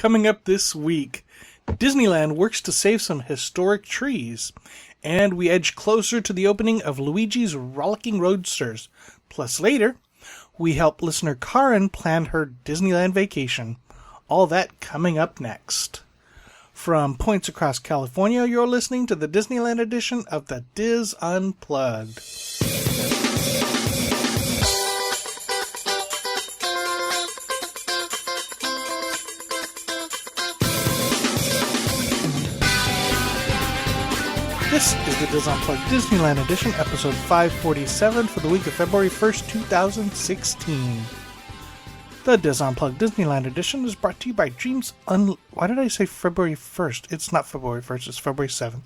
Coming up this week, Disneyland works to save some historic trees, and we edge closer to the opening of Luigi's Rollicking Roadsters. Plus later, we help listener Karen plan her Disneyland vacation. All that coming up next. From points across California, you're listening to the Disneyland edition of the Diz Unplugged. This is the Diz Unplugged Disneyland edition, episode 547 for the week of February 1st, 2016. The Diz Unplugged Disneyland edition is brought to you by Dreams Why did I say February 1st? It's not February 1st, it's February 7th.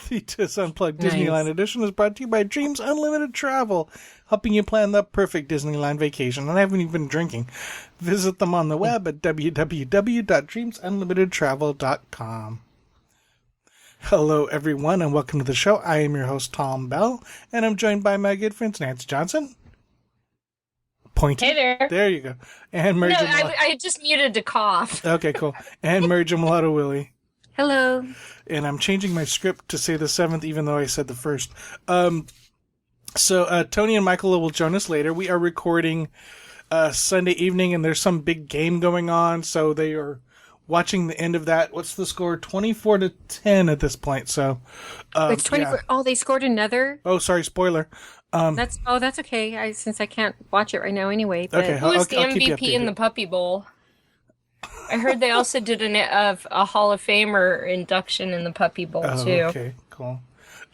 The Diz Unplugged Disneyland edition is brought to you by Dreams Unlimited Travel, helping you plan the perfect Disneyland vacation. And I haven't even been drinking. Visit them on the web at www.dreamsunlimitedtravel.com. Hello, everyone, and welcome to the show. I am your host, Tom Bell, and I'm joined by my good friends, Nancy Johnson. Pointing. Hey there. There you go. And Mary I just muted to cough. Okay, cool. And Mary Mulatto Willie. Hello. And I'm changing my script to say the 7th, even though I said the 1st. So Tony and Michael will join us later. We are recording Sunday evening, and there's some big game going on, so they are watching the end of that. What's the score? 24-10 at this point. So it's 24. Yeah. Oh, they scored another. Oh, sorry, spoiler. That's okay. Since I can't watch it right now anyway. But... Okay, who was the MVP in the Puppy Bowl? I heard they also did a Hall of Famer induction in the Puppy Bowl too. Okay, cool.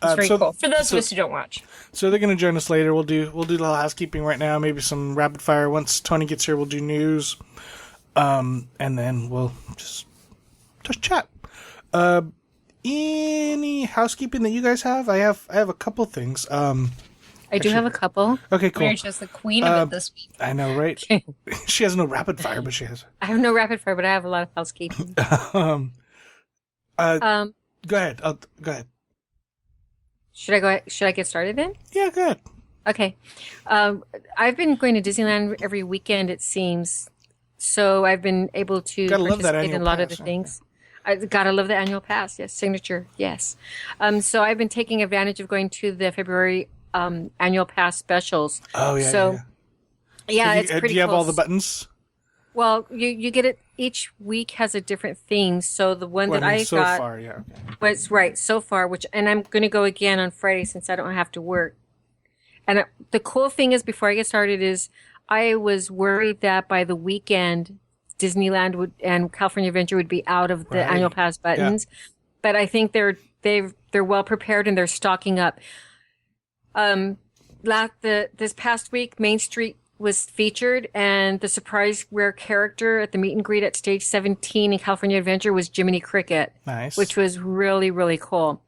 It's very cool for those of us who don't watch. So they're going to join us later. We'll do a little housekeeping right now. Maybe some rapid fire. Once Tony gets here, we'll do news. And then we'll just chat. Any housekeeping that you guys have? I have a couple things. I do have a couple. Okay, cool. Mary's just the queen of it this week. I know, right? She has no rapid fire, but she has. I have no rapid fire, but I have a lot of housekeeping. Go ahead. Go ahead. Should I get started then? Yeah, go ahead. Okay. I've been going to Disneyland every weekend, it seems. So I've been able to participate in a lot of the things. I gotta love the annual pass. Yes, signature. Yes. So I've been taking advantage of going to the February annual pass specials. Oh yeah. So yeah, it's pretty cool. Do you have all the buttons? Well, you get it. Each week has a different theme. So the one that I got so far, yeah. was right so far. And I'm going to go again on Friday since I don't have to work. And the cool thing is, before I get started, is I was worried that by the weekend, Disneyland and California Adventure would be out of the annual pass buttons. Yeah. But I think they're well prepared and they're stocking up. This past week, Main Street was featured, and the surprise rare character at the meet and greet at Stage 17 in California Adventure was Jiminy Cricket. Nice. Which was really, really cool.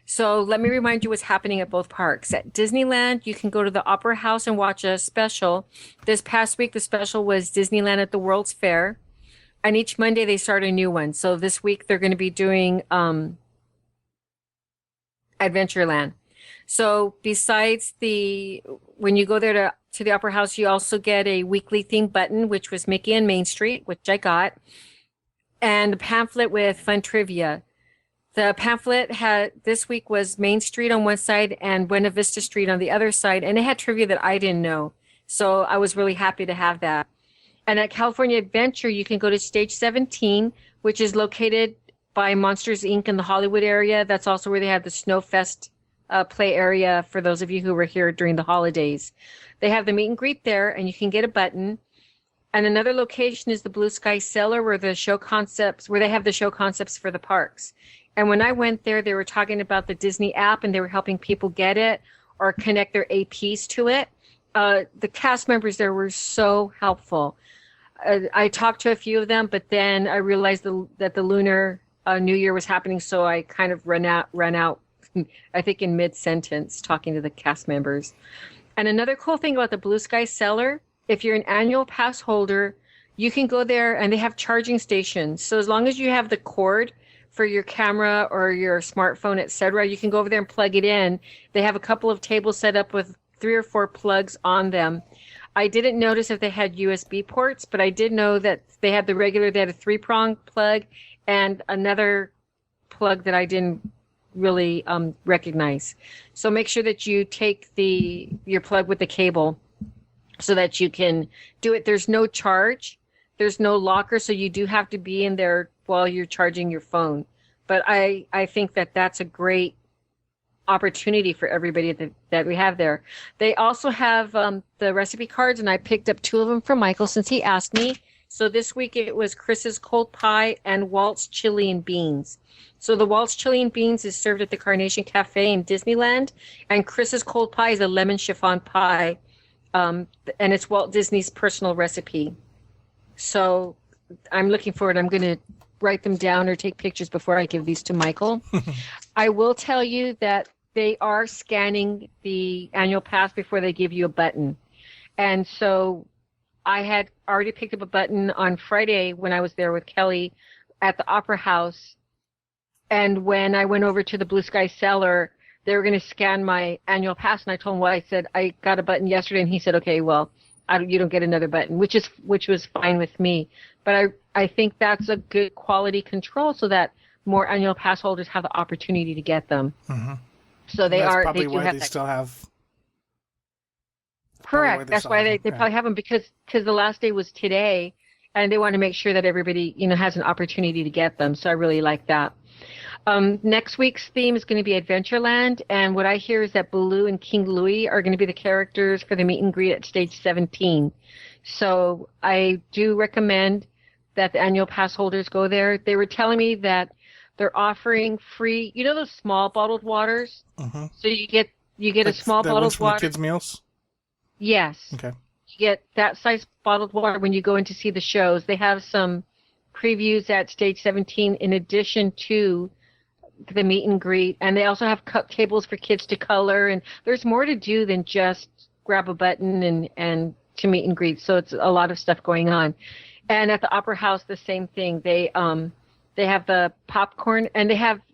So let me remind you what's happening at both parks. At Disneyland, you can go to the Opera House and watch a special. This past week, the special was Disneyland at the World's Fair. And each Monday, they start a new one. So this week, they're going to be doing Adventureland. So besides when you go there to the Opera House, you also get a weekly theme button, which was Mickey and Main Street, which I got, and a pamphlet with fun trivia. The pamphlet this week was Main Street on one side and Buena Vista Street on the other side, and it had trivia that I didn't know. So I was really happy to have that. And at California Adventure, you can go to Stage 17, which is located by Monsters, Inc. in the Hollywood area. That's also where they have the Snowfest play area for those of you who were here during the holidays. They have the meet and greet there, and you can get a button. And another location is the Blue Sky Cellar, where they have the show concepts for the parks. And when I went there, they were talking about the Disney app, and they were helping people get it or connect their APs to it. The cast members there were so helpful. I talked to a few of them, but then I realized that the Lunar New Year was happening, so I kind of ran out, I think in mid-sentence, talking to the cast members. And another cool thing about the Blue Sky Cellar, if you're an annual pass holder, you can go there and they have charging stations. So as long as you have the cord for your camera or your smartphone, etc., you can go over there and plug it in. They have a couple of tables set up with 3 or 4 plugs on them. I didn't notice if they had USB ports, but I did know that they had they had a 3-prong plug and another plug that I didn't really recognize. So make sure that you take your plug with the cable so that you can do it. There's no charge. There's no locker, so you do have to be in there while you're charging your phone. But I think that that's a great opportunity for everybody that we have there. They also have the recipe cards, and I picked up 2 of them from Michael since he asked me. So this week it was Chris's cold pie and Walt's chili and beans. So the Walt's chili and beans is served at the Carnation Cafe in Disneyland, and Chris's cold pie is a lemon chiffon pie, and it's Walt Disney's personal recipe. So I'm looking forward. I'm going to write them down or take pictures before I give these to Michael. I will tell you that they are scanning the annual pass before they give you a button. And so I had already picked up a button on Friday when I was there with Kelly at the Opera House. And when I went over to the Blue Sky Cellar, they were going to scan my annual pass. And I told him what I said. I got a button yesterday, and he said, okay, well, you don't get another button, which was fine with me. But I think that's a good quality control so that more annual pass holders have the opportunity to get them. Mm-hmm. So they probably do why have they that. still have. Correct. That's why they probably have them because the last day was today, and they want to make sure that everybody has an opportunity to get them. So I really like that. Next week's theme is going to be Adventureland, and what I hear is that Baloo and King Louie are going to be the characters for the meet and greet at stage 17. So I do recommend that the annual pass holders go there. They were telling me that they're offering free, those small bottled waters. Mm-hmm. So you get like a small bottled water. The kids' meals. Yes. Okay. You get that size bottled water when you go in to see the shows. They have some previews at stage 17 in addition to the meet and greet, and they also have cup tables for kids to color, and there's more to do than just grab a button and to meet and greet. So it's a lot of stuff going on. And at the Opera House, the same thing. They have the popcorn, and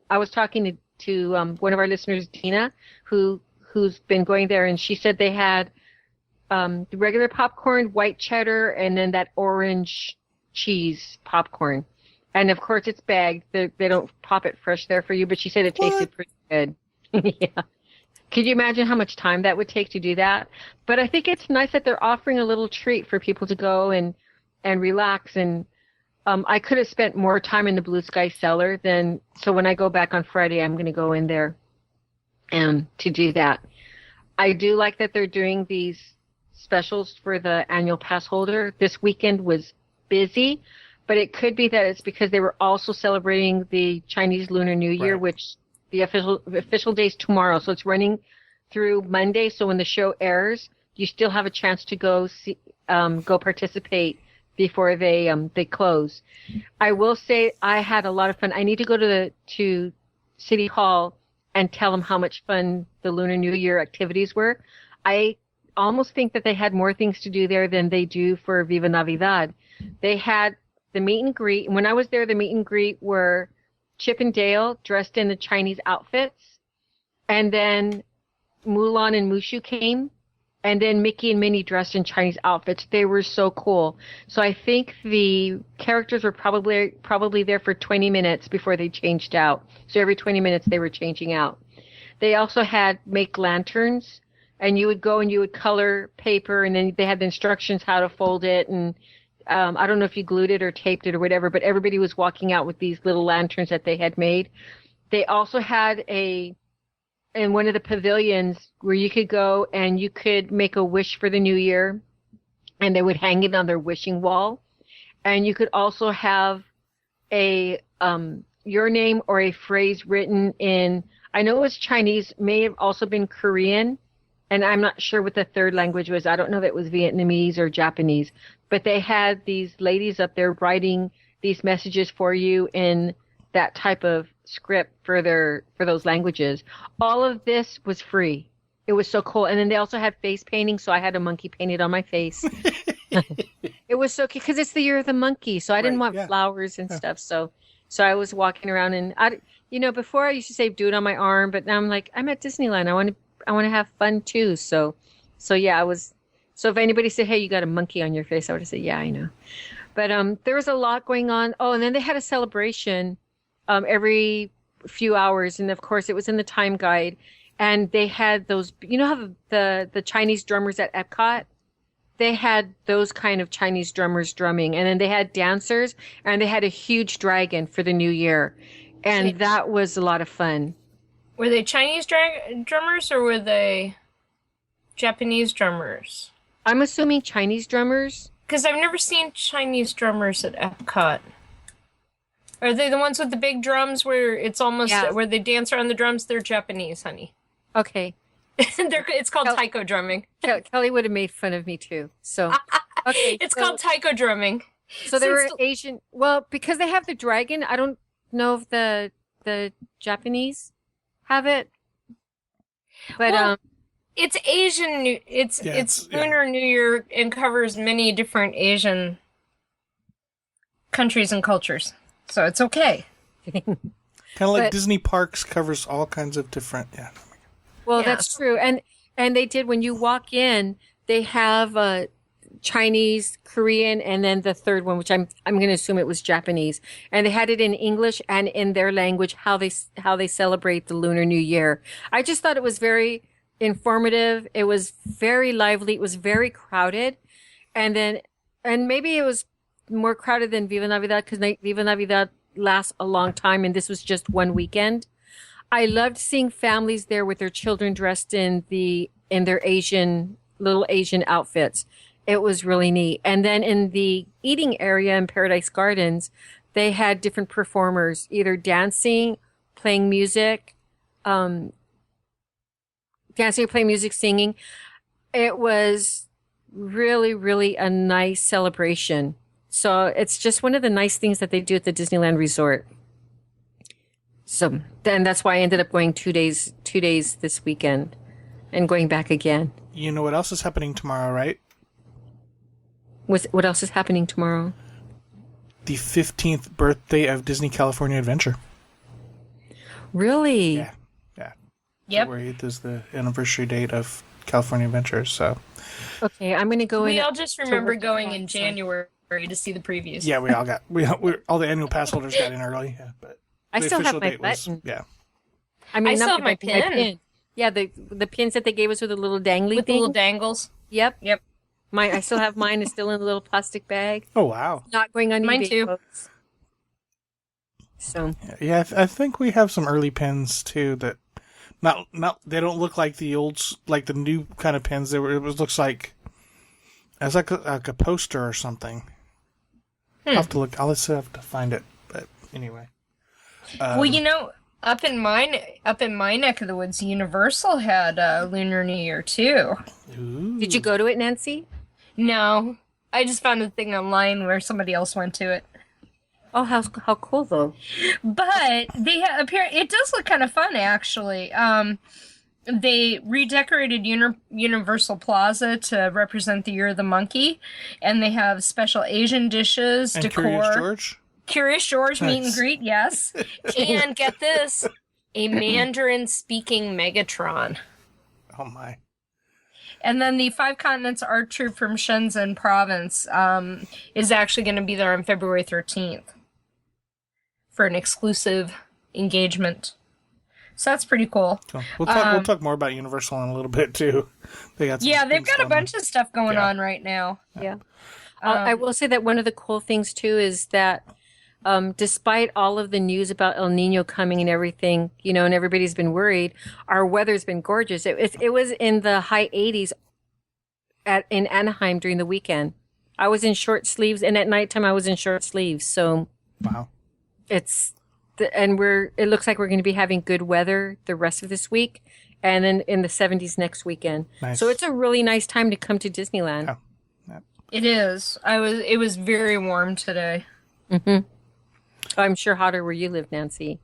I was talking to one of our listeners, Dina, who's been going there, and she said they had the regular popcorn, white cheddar, and then that orange cheese popcorn. And of course, it's bagged. They don't pop it fresh there for you, but she said it tasted pretty good. Yeah. Could you imagine how much time that would take to do that? But I think it's nice that they're offering a little treat for people to go and relax. And I could have spent more time in the Blue Sky Cellar so when I go back on Friday, I'm going to go in there to do that. I do like that they're doing these specials for the annual pass holder. This weekend was busy, but it could be that it's because they were also celebrating the Chinese Lunar New Year, right, which the official day is tomorrow. So it's running through Monday. So when the show airs, you still have a chance to go participate before they close. I will say I had a lot of fun. I need to go to City Hall and tell them how much fun the Lunar New Year activities were. I almost think that they had more things to do there than they do for Viva Navidad. They had the meet and greet. And when I was there, the meet and greet were Chip and Dale dressed in the Chinese outfits. And then Mulan and Mushu came. And then Mickey and Minnie dressed in Chinese outfits. They were so cool. So I think the characters were probably there for 20 minutes before they changed out. So every 20 minutes they were changing out. They also had make lanterns. And you would go and you would color paper, and then they had the instructions how to fold it. And I don't know if you glued it or taped it or whatever, but everybody was walking out with these little lanterns that they had made. They also had in one of the pavilions where you could go and you could make a wish for the new year, and they would hang it on their wishing wall. And you could also have your name or a phrase written in, I know it was Chinese, may have also been Korean. And I'm not sure what the third language was. I don't know if it was Vietnamese or Japanese. But they had these ladies up there writing these messages for you in that type of script for those languages. All of this was free. It was so cool. And then they also had face painting, so I had a monkey painted on my face. It was so cute because it's the year of the monkey. So I didn't want flowers and stuff. So I was walking around, and before I used to say do it on my arm, but now I'm like, I'm at Disneyland. I want to have fun too. So yeah, So if anybody said, "Hey, you got a monkey on your face," I would have said, "Yeah, I know." But there was a lot going on. Oh, and then they had a celebration every few hours, and of course, it was in the time guide. And they had those. You know how the Chinese drummers at Epcot? They had those kind of Chinese drummers drumming, and then they had dancers, and they had a huge dragon for the New Year, and that was a lot of fun. Were they Chinese drummers or were they Japanese drummers? I'm assuming Chinese drummers. Because I've never seen Chinese drummers at Epcot. Are they the ones with the big drums where it's almost where they dance around the drums? They're Japanese, honey. Okay. It's called taiko drumming. Kelly would have made fun of me too. So, okay. It's called taiko drumming. So they were Asian. Well, because they have the dragon, I don't know if the Japanese have it. But it's Asian. It's Lunar New Year and covers many different Asian countries and cultures, so it's okay. Kind of like Disney Parks covers all kinds of different. Yeah. Well, that's true, and they did when you walk in, they have Chinese, Korean, and then the third one, which I'm going to assume it was Japanese, and they had it in English and in their language how they celebrate the Lunar New Year. I just thought it was very informative. It was very lively. It was very crowded, and maybe it was more crowded than Viva Navidad because Viva Navidad lasts a long time, and this was just one weekend. I loved seeing families there with their children dressed in their little Asian outfits. It was really neat. And then in the eating area in Paradise Gardens, they had different performers, either dancing, playing music, singing. It was really, really a nice celebration. So it's just one of the nice things that they do at the Disneyland Resort. So then that's why I ended up going 2 days this weekend and going back again. You know what else is happening tomorrow, right? What else is happening tomorrow? The 15th birthday of Disney California Adventure. Really? Yeah. Yep. February 8th is the anniversary date of California Adventure, so. Okay, I'm going to go in. We all just remember going in January to see the previews. Yeah, we all the annual pass holders got in early, but I still have my button. I still have my pin. Yeah, the pins that they gave us with the little dangly with thing. the little dangles. Yep. Yep. I still have mine. It's still in a little plastic bag. Oh, wow. Not going on mine eBay, too. Folks. So. Yeah, I think we have some early pins too that not they don't look like the the new kind of pins. It looks like it's like a poster or something. I'll have to look. I'll just have to find it. But anyway. Well, up in my neck of the woods, Universal had Lunar New Year too. Ooh. Did you go to it, Nancy? No, I just found a thing online where somebody else went to it. Oh, how cool though! But it does look kind of fun actually. They redecorated Universal Plaza to represent the Year of the Monkey, and they have special Asian dishes, and decor. Curious George nice. Meet and greet, yes. And get this, a Mandarin-speaking Megatron. Oh, my. And then the Five Continents Art Troupe from Shenzhen Province is actually going to be there on February 13th for an exclusive engagement. So that's pretty cool. So we'll talk more about Universal in a little bit, too. They've got a bunch of stuff going on right now. Yeah. I will say that one of the cool things, too, is that despite all of the news about El Nino coming and everything, and everybody's been worried, our weather's been gorgeous. It was in the high 80s in Anaheim during the weekend. I was in short sleeves, and at nighttime I was in short sleeves. So wow, it looks like we're going to be having good weather the rest of this week, and then in the 70s next weekend. Nice. So it's a really nice time to come to Disneyland. Yeah. Yep. It is. It was very warm today. Mm-hmm. I'm sure hotter where you live, Nancy.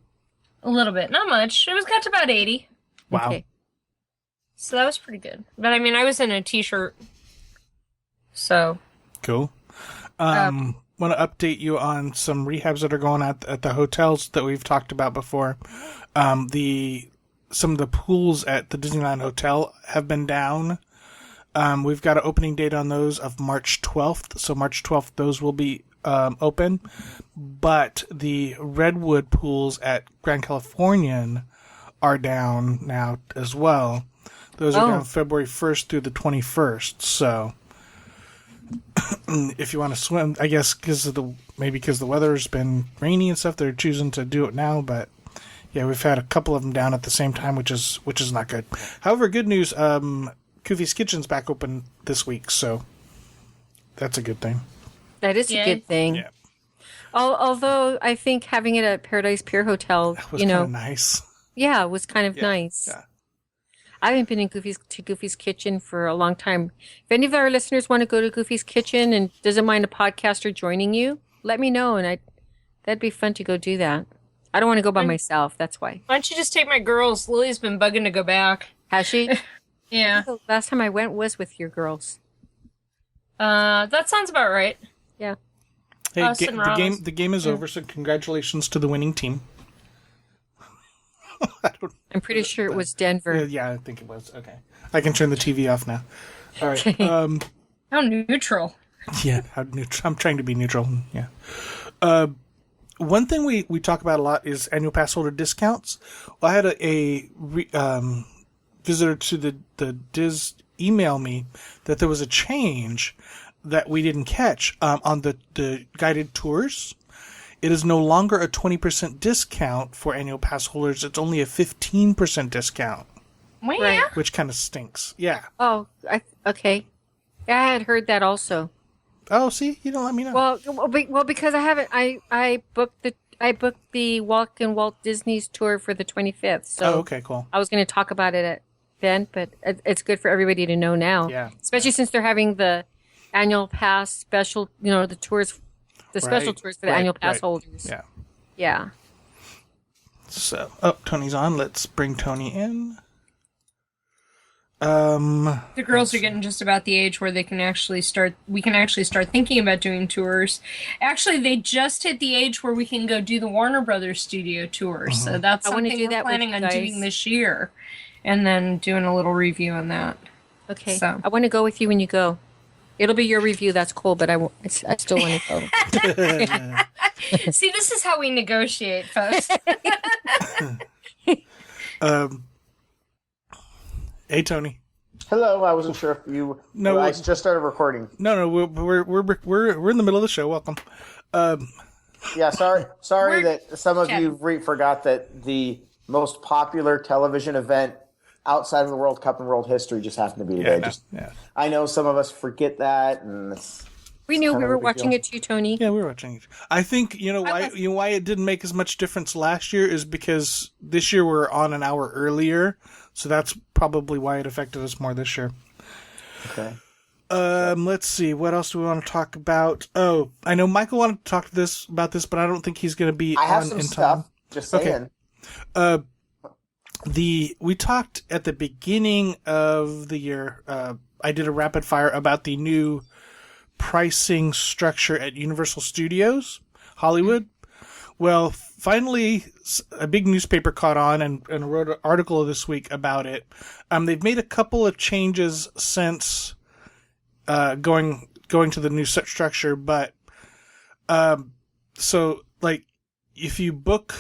A little bit, not much. It got to about 80. Wow. Okay. So that was pretty good. But I mean, I was in a t-shirt. So. Cool. Want to update you on some rehabs that are going on at the hotels that we've talked about before. Some of the pools at the Disneyland Hotel have been down. We've got an opening date on those of March 12th. So March 12th, those will be open. But the Redwood pools at Grand Californian are down now as well. Those are down February 1st through the 21st. So if you want to swim, I guess because the weather's been rainy and stuff, they're choosing to do it now. But yeah, we've had a couple of them down at the same time, which is not good. However, good news, Koofy's Kitchen's back open this week, so that's a good thing. That is a good thing. Yeah. Although I think having it at Paradise Pier Hotel, was kind of nice. Yeah, it was kind of nice. Yeah. I haven't been in Goofy's Kitchen for a long time. If any of our listeners want to go to Goofy's Kitchen and doesn't mind a podcaster joining you, let me know, and that'd be fun to go do that. I don't want to go by myself. That's why. Why don't you just take my girls? Lily's been bugging to go back. Has she? Yeah. The last time I went was with your girls. That sounds about right. Yeah. Hey, the game is over, so congratulations to the winning team. I'm pretty sure it was Denver. Yeah, I think it was. Okay. I can turn the TV off now. All right. Okay. How neutral. Yeah, how neutral. I'm trying to be neutral. Yeah. One thing we talk about a lot is annual pass holder discounts. Well, I had a visitor to the Diz email me that there was a change that we didn't catch on the guided tours. It is no longer a 20% discount for annual pass holders. It's only a 15% discount. Well, yeah. Which kind of stinks. Yeah. Oh, okay. Yeah, I had heard that also. Oh, see, you don't let me know. Well, because I haven't. I booked the Walk and Walt Disney's tour for the 25th. So okay, cool. I was going to talk about it then, but it's good for everybody to know now. Yeah. Especially since they're having the annual pass special. The tours. The special tours for the annual pass holders. Yeah. Yeah. So, Tony's on. Let's bring Tony in. The girls are getting just about the age where we can actually start thinking about doing tours. Actually, they just hit the age where we can go do the Warner Brothers studio tour. Mm-hmm. So that's something we're planning on doing this year. And then doing a little review on that. Okay. So I want to go with you when you go. It'll be your review, that's cool, but I still want to go. See, this is how we negotiate, folks. Hey, Tony. Hello. I wasn't sure if you. No, I just started recording. No, we're in the middle of the show. Welcome. Yeah, sorry that some of you forgot that the most popular television event outside of the World Cup in world history just happened to be today. I know some of us forget that, and we knew we were watching it too, Tony. Yeah, we were watching it. I think why it didn't make as much difference last year is because this year we're on an hour earlier, so that's probably why it affected us more this year. Okay. Let's see. What else do we want to talk about? Oh, I know Michael wanted to talk about this, but I don't think he's going to be on in time. I have some stuff. Just saying. Okay. We talked at the beginning of the year. I did a rapid fire about the new pricing structure at Universal Studios Hollywood. Well, finally, a big newspaper caught on and wrote an article this week about it. They've made a couple of changes since going to the new structure, but so like if you book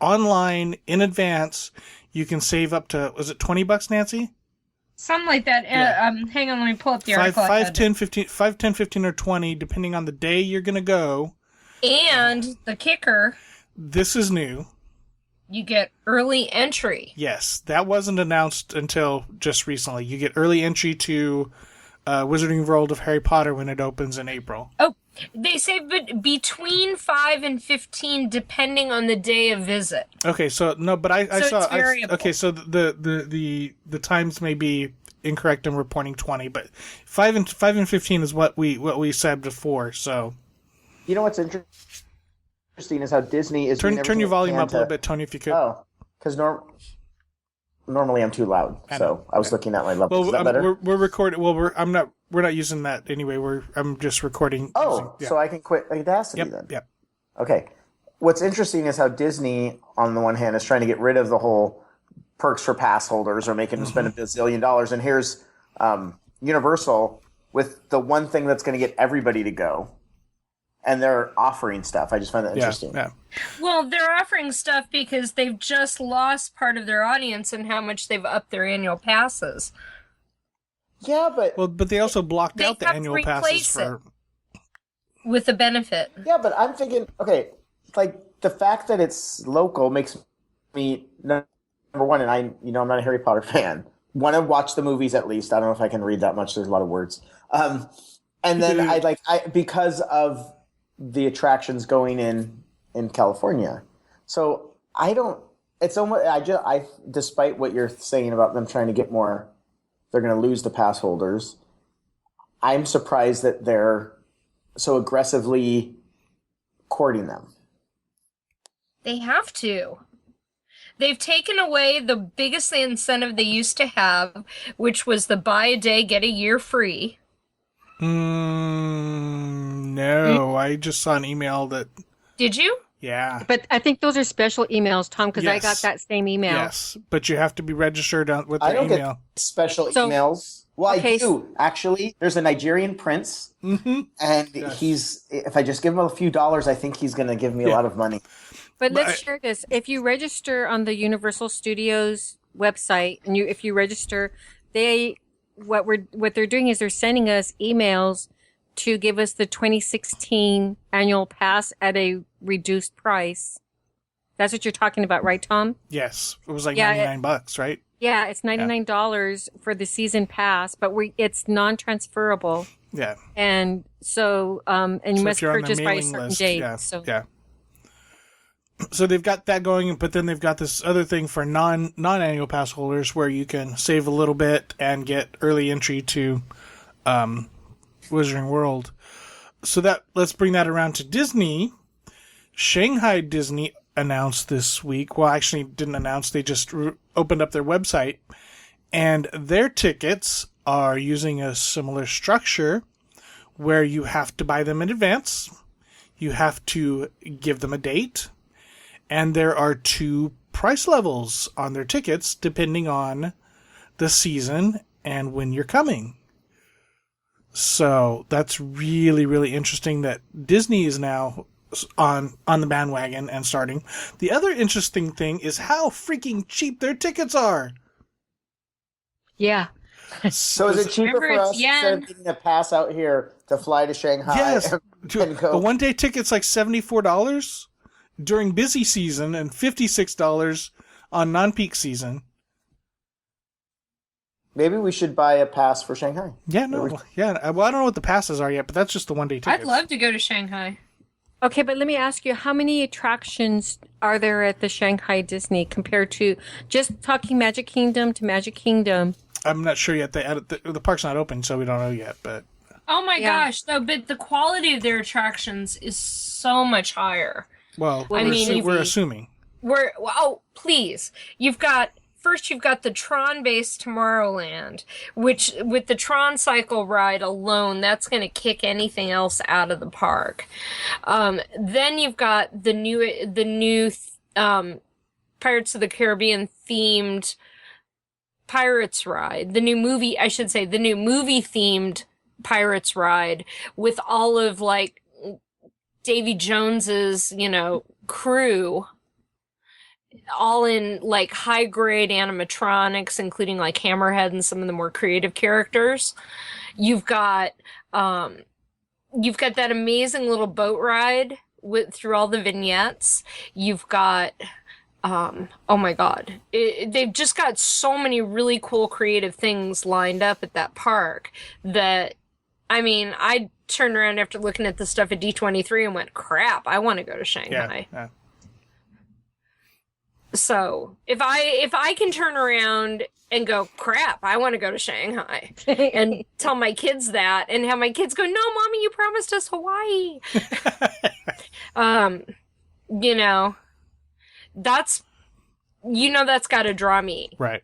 online in advance, you can save up to, was it $20, Nancy? Something like that. Yeah. Hang on, let me pull up the article. 5, 10, 15, or 20, depending on the day you're going to go. And the kicker. This is new. You get early entry. Yes, that wasn't announced until just recently. You get early entry to Wizarding World of Harry Potter when it opens in April. Oh, they say between 5 and 15, depending on the day of visit. Okay, so no, but I saw. It's variable. Okay, so the times may be incorrect, and we're pointing 20, but 5 and 15 is what we said before. So, you know what's interesting is how Disney is turn your volume up a little bit, Tony, if you could. Oh, because normally I'm too loud, so I was looking at my level. Well, is that better? We're recording. Well, we're not using that anyway. I'm just recording. So I can quit Audacity then. Yep. Okay. What's interesting is how Disney, on the one hand, is trying to get rid of the whole perks for pass holders or making them spend $1 bazillion. And here's Universal with the one thing that's going to get everybody to go. And they're offering stuff. I just find that interesting. Yeah. Well, they're offering stuff because they've just lost part of their audience and how much they've upped their annual passes. Yeah, but... Well, but they also blocked out the annual passes for... with a benefit. Yeah, but I'm thinking, okay, like, the fact that it's local makes me, number one, and I'm not a Harry Potter fan, want to watch the movies at least. I don't know if I can read that much. There's a lot of words. And then because of the attractions going in California. So I don't, it's almost, despite what you're saying about them trying to get more, they're going to lose the pass holders. I'm surprised that they're so aggressively courting them. They have to. They've taken away the biggest incentive they used to have, which was the buy a day, get a year free. No, I just saw an email that... Did you? Yeah. But I think those are special emails, Tom, because I got that same email. Yes, but you have to be registered with their email. I don't get special emails. Well, I do, actually. There's a Nigerian prince, and he's, if I just give him a few dollars, I think he's going to give me a lot of money. But let's share this. If you register on the Universal Studios website, and if you register, what they're doing is they're sending us emails to give us the 2016 annual pass at a reduced price. That's what you're talking about, right, Tom? Yes. It was like $99, right? Yeah, it's $99 for the season pass, but it's non-transferable. Yeah. And so, and you must purchase by a certain date. Yeah. So they've got that going, but then they've got this other thing for non-annual pass holders where you can save a little bit and get early entry to Wizarding World. So let's bring that around to Disney. Shanghai Disney announced this week. Well, actually didn't announce. They just opened up their website, and their tickets are using a similar structure where you have to buy them in advance. You have to give them a date. And there are 2 price levels on their tickets depending on the season and when you're coming. So that's really, really interesting that Disney is now on the bandwagon and starting. The other interesting thing is how freaking cheap their tickets are. Yeah. So is it cheaper for us instead of getting a pass out here to fly to Shanghai? Yes. And go? A one-day ticket's like $74 during busy season and $56 on non-peak season. Maybe we should buy a pass for Shanghai. Yeah, no. Yeah. Well, I don't know what the passes are yet, but that's just the one-day ticket. I'd love to go to Shanghai. Okay, but let me ask you, how many attractions are there at the Shanghai Disney compared to just talking Magic Kingdom to Magic Kingdom? I'm not sure yet. The park's not open, so we don't know yet, but... Oh my gosh, though, but the quality of their attractions is so much higher. Well, we're assuming. Please. You've got the Tron-based Tomorrowland, which with the Tron Cycle ride alone, that's going to kick anything else out of the park. Then you've got the new Pirates of the Caribbean themed Pirates ride, the new movie themed Pirates ride with all of like Davy Jones's, crew, all in like high grade animatronics, including like Hammerhead and some of the more creative characters. You've got that amazing little boat ride through all the vignettes. You've got, oh my God, they've just got so many really cool creative things lined up at that park that, I turned around after looking at the stuff at D23 and went, crap, I want to go to Shanghai. Yeah. So if I can turn around and go, crap, I want to go to Shanghai and tell my kids that and have my kids go, no, Mommy, you promised us Hawaii. That's got to draw me. Right.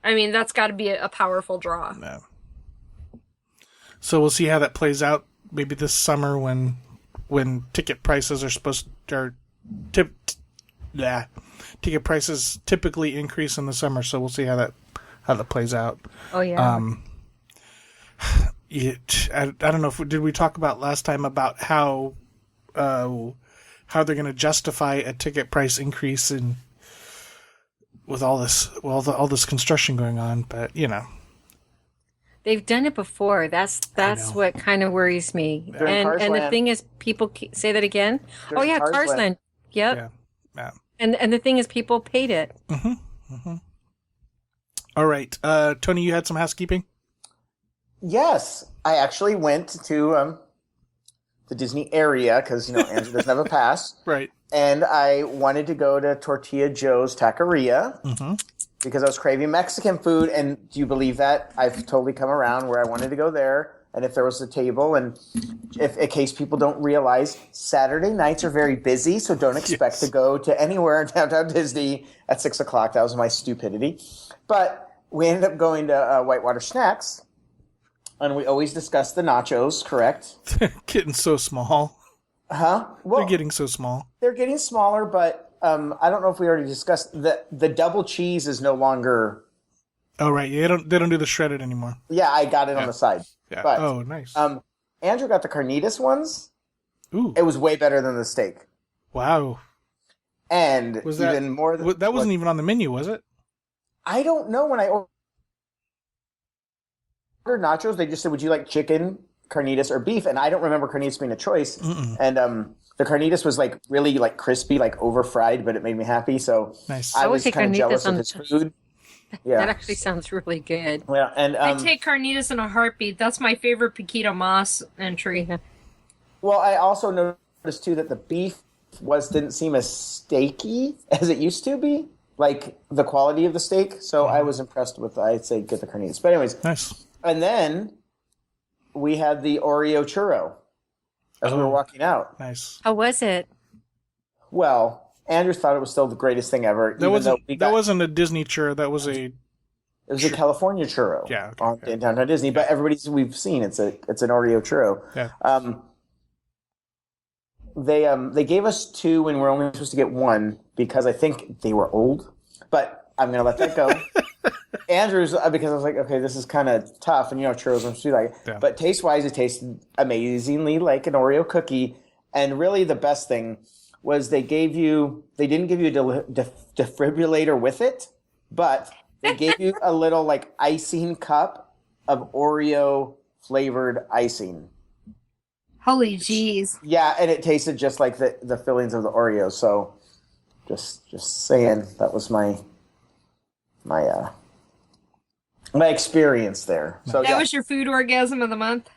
That's got to be a powerful draw. No. So we'll see how that plays out. Maybe this summer when ticket prices are ticket prices typically increase in the summer. So we'll see how that plays out. Oh yeah. I don't know did we talk about last time about how they're going to justify a ticket price increase with all this construction going on, but they've done it before. That's what kind of worries me. And the thing is, people say that again. During Cars Land. Yep. Yeah. And the thing is, people paid it. Mm-hmm. Mm-hmm. All right, Tony, you had some housekeeping? Yes, I actually went to the Disney area because Andrew doesn't have a pass, right? And I wanted to go to Tortilla Joe's Taqueria because I was craving Mexican food. And do you believe that I've totally come around where I wanted to go there? And if there was a table, and in case people don't realize, Saturday nights are very busy, so don't expect to go to anywhere in downtown Disney at 6 o'clock. That was my stupidity. But we ended up going to Whitewater Snacks. And we always discuss the nachos, correct? They're getting so small. Huh? Well, they're getting so small. They're getting smaller, but I don't know if we already discussed the double cheese is no longer. Oh right, yeah, they don't do the shredded anymore. Yeah, I got it on the side. Yeah. But, oh, nice. Andrew got the carnitas ones. Ooh. It was way better than the steak. Wow. And was even more. That wasn't even on the menu, was it? I don't know. When I ordered nachos, they just said, "Would you like chicken, carnitas, or beef?" And I don't remember carnitas being a choice. Mm-mm. And the carnitas was really crispy, over fried, but it made me happy. So nice. I was kind of jealous of his food. Yeah, that actually sounds really good. Yeah, and I take carnitas in a heartbeat. That's my favorite Paquito Mas entry. Well, I also noticed too that the beef didn't seem as steaky as it used to be, like the quality of the steak. So I was impressed with. I'd say get the carnitas. But anyways, nice. And then we had the Oreo churro as we were walking out. Nice. How was it? Well, Andrew thought it was still the greatest thing ever. That wasn't a Disney churro. That was a. It was a California churro. Yeah. In downtown Disney, but we've seen it's an Oreo churro. Yeah. They gave us two when we're only supposed to get one because I think they were old, but I'm gonna let that go. Andrew's because I was like, okay, this is kind of tough, and churros are sweet, but taste wise, it tasted amazingly like an Oreo cookie, and really the best thing was they didn't give you a defibrillator with it, but they gave you a little icing cup of Oreo flavored icing. Holy jeez. Yeah, and it tasted just like the fillings of the Oreos. So just saying, that was my experience there. So that was your food orgasm of the month?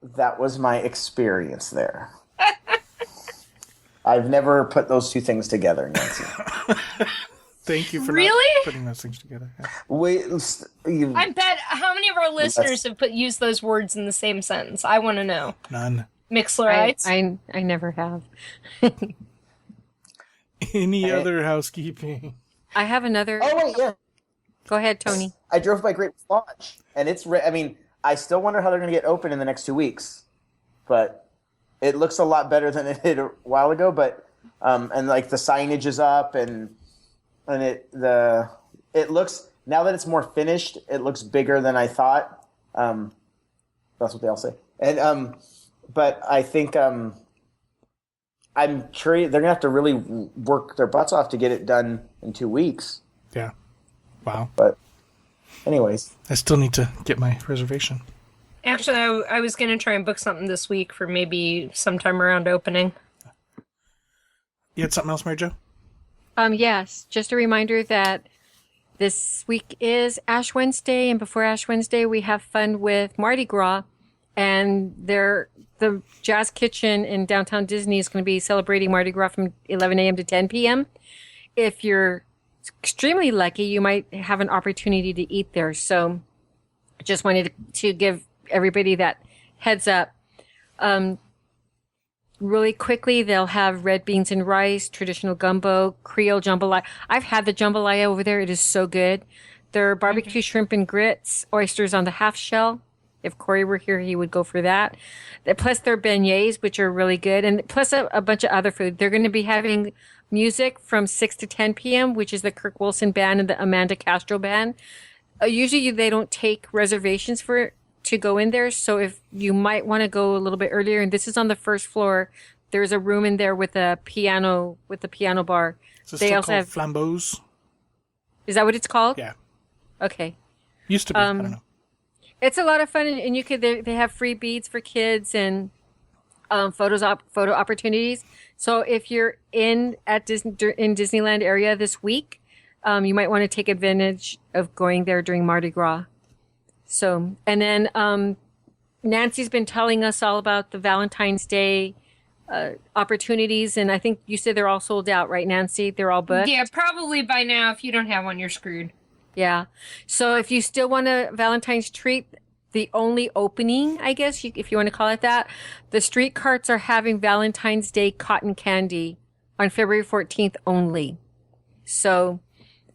That was my experience there. I've never put those two things together, Nancy. Thank you for putting those things together. Yeah. I bet how many of our listeners have used those words in the same sentence? I want to know. None. Mixlerites? I never have. Any other housekeeping? I have another. Oh, wait, yeah. Go ahead, Tony. I drove by Great Lodge, and I still wonder how they're going to get open in the next 2 weeks. But it looks a lot better than it did a while ago. But and the signage is up, and it looks, now that it's more finished, it looks bigger than I thought. That's what they all say. And but I think I'm sure they're gonna have to really work their butts off to get it done in 2 weeks. Yeah. Wow. But anyways, I still need to get my reservation. Actually, I was going to try and book something this week for maybe sometime around opening. You had something else, Mary Jo? Yes. Just a reminder that this week is Ash Wednesday, and before Ash Wednesday, we have fun with Mardi Gras, and the Jazz Kitchen in downtown Disney is going to be celebrating Mardi Gras from 11 a.m. to 10 p.m. If you're extremely lucky, you might have an opportunity to eat there. So just wanted to give everybody that heads up. Really quickly, they'll have red beans and rice, traditional gumbo, Creole jambalaya. I've had the jambalaya over there. It is so good. Their barbecue shrimp and grits, oysters on the half shell. If Corey were here, he would go for that. Plus their beignets, which are really good. And plus a bunch of other food. They're going to be having music from 6 to 10 p.m., which is the Kirk Wilson Band and the Amanda Castro Band. Usually they don't take reservations to go in there. So if you might want to go a little bit earlier, and this is on the first floor, there's a room in there with a piano bar. Is it They still also called have flambeaus? Is that what it's called? Yeah. Okay. Used to be. I don't know. It's a lot of fun, and you could they have free beads for kids and photo opportunities. So if you're in Disneyland area this week, you might want to take advantage of going there during Mardi Gras. So, and then Nancy's been telling us all about the Valentine's Day opportunities, and I think you said they're all sold out, right, Nancy? They're all booked? Yeah, probably by now. If you don't have one, you're screwed. Yeah. So if you still want a Valentine's treat, the only opening, I guess, if you want to call it that, the street carts are having Valentine's Day cotton candy on February 14th only. So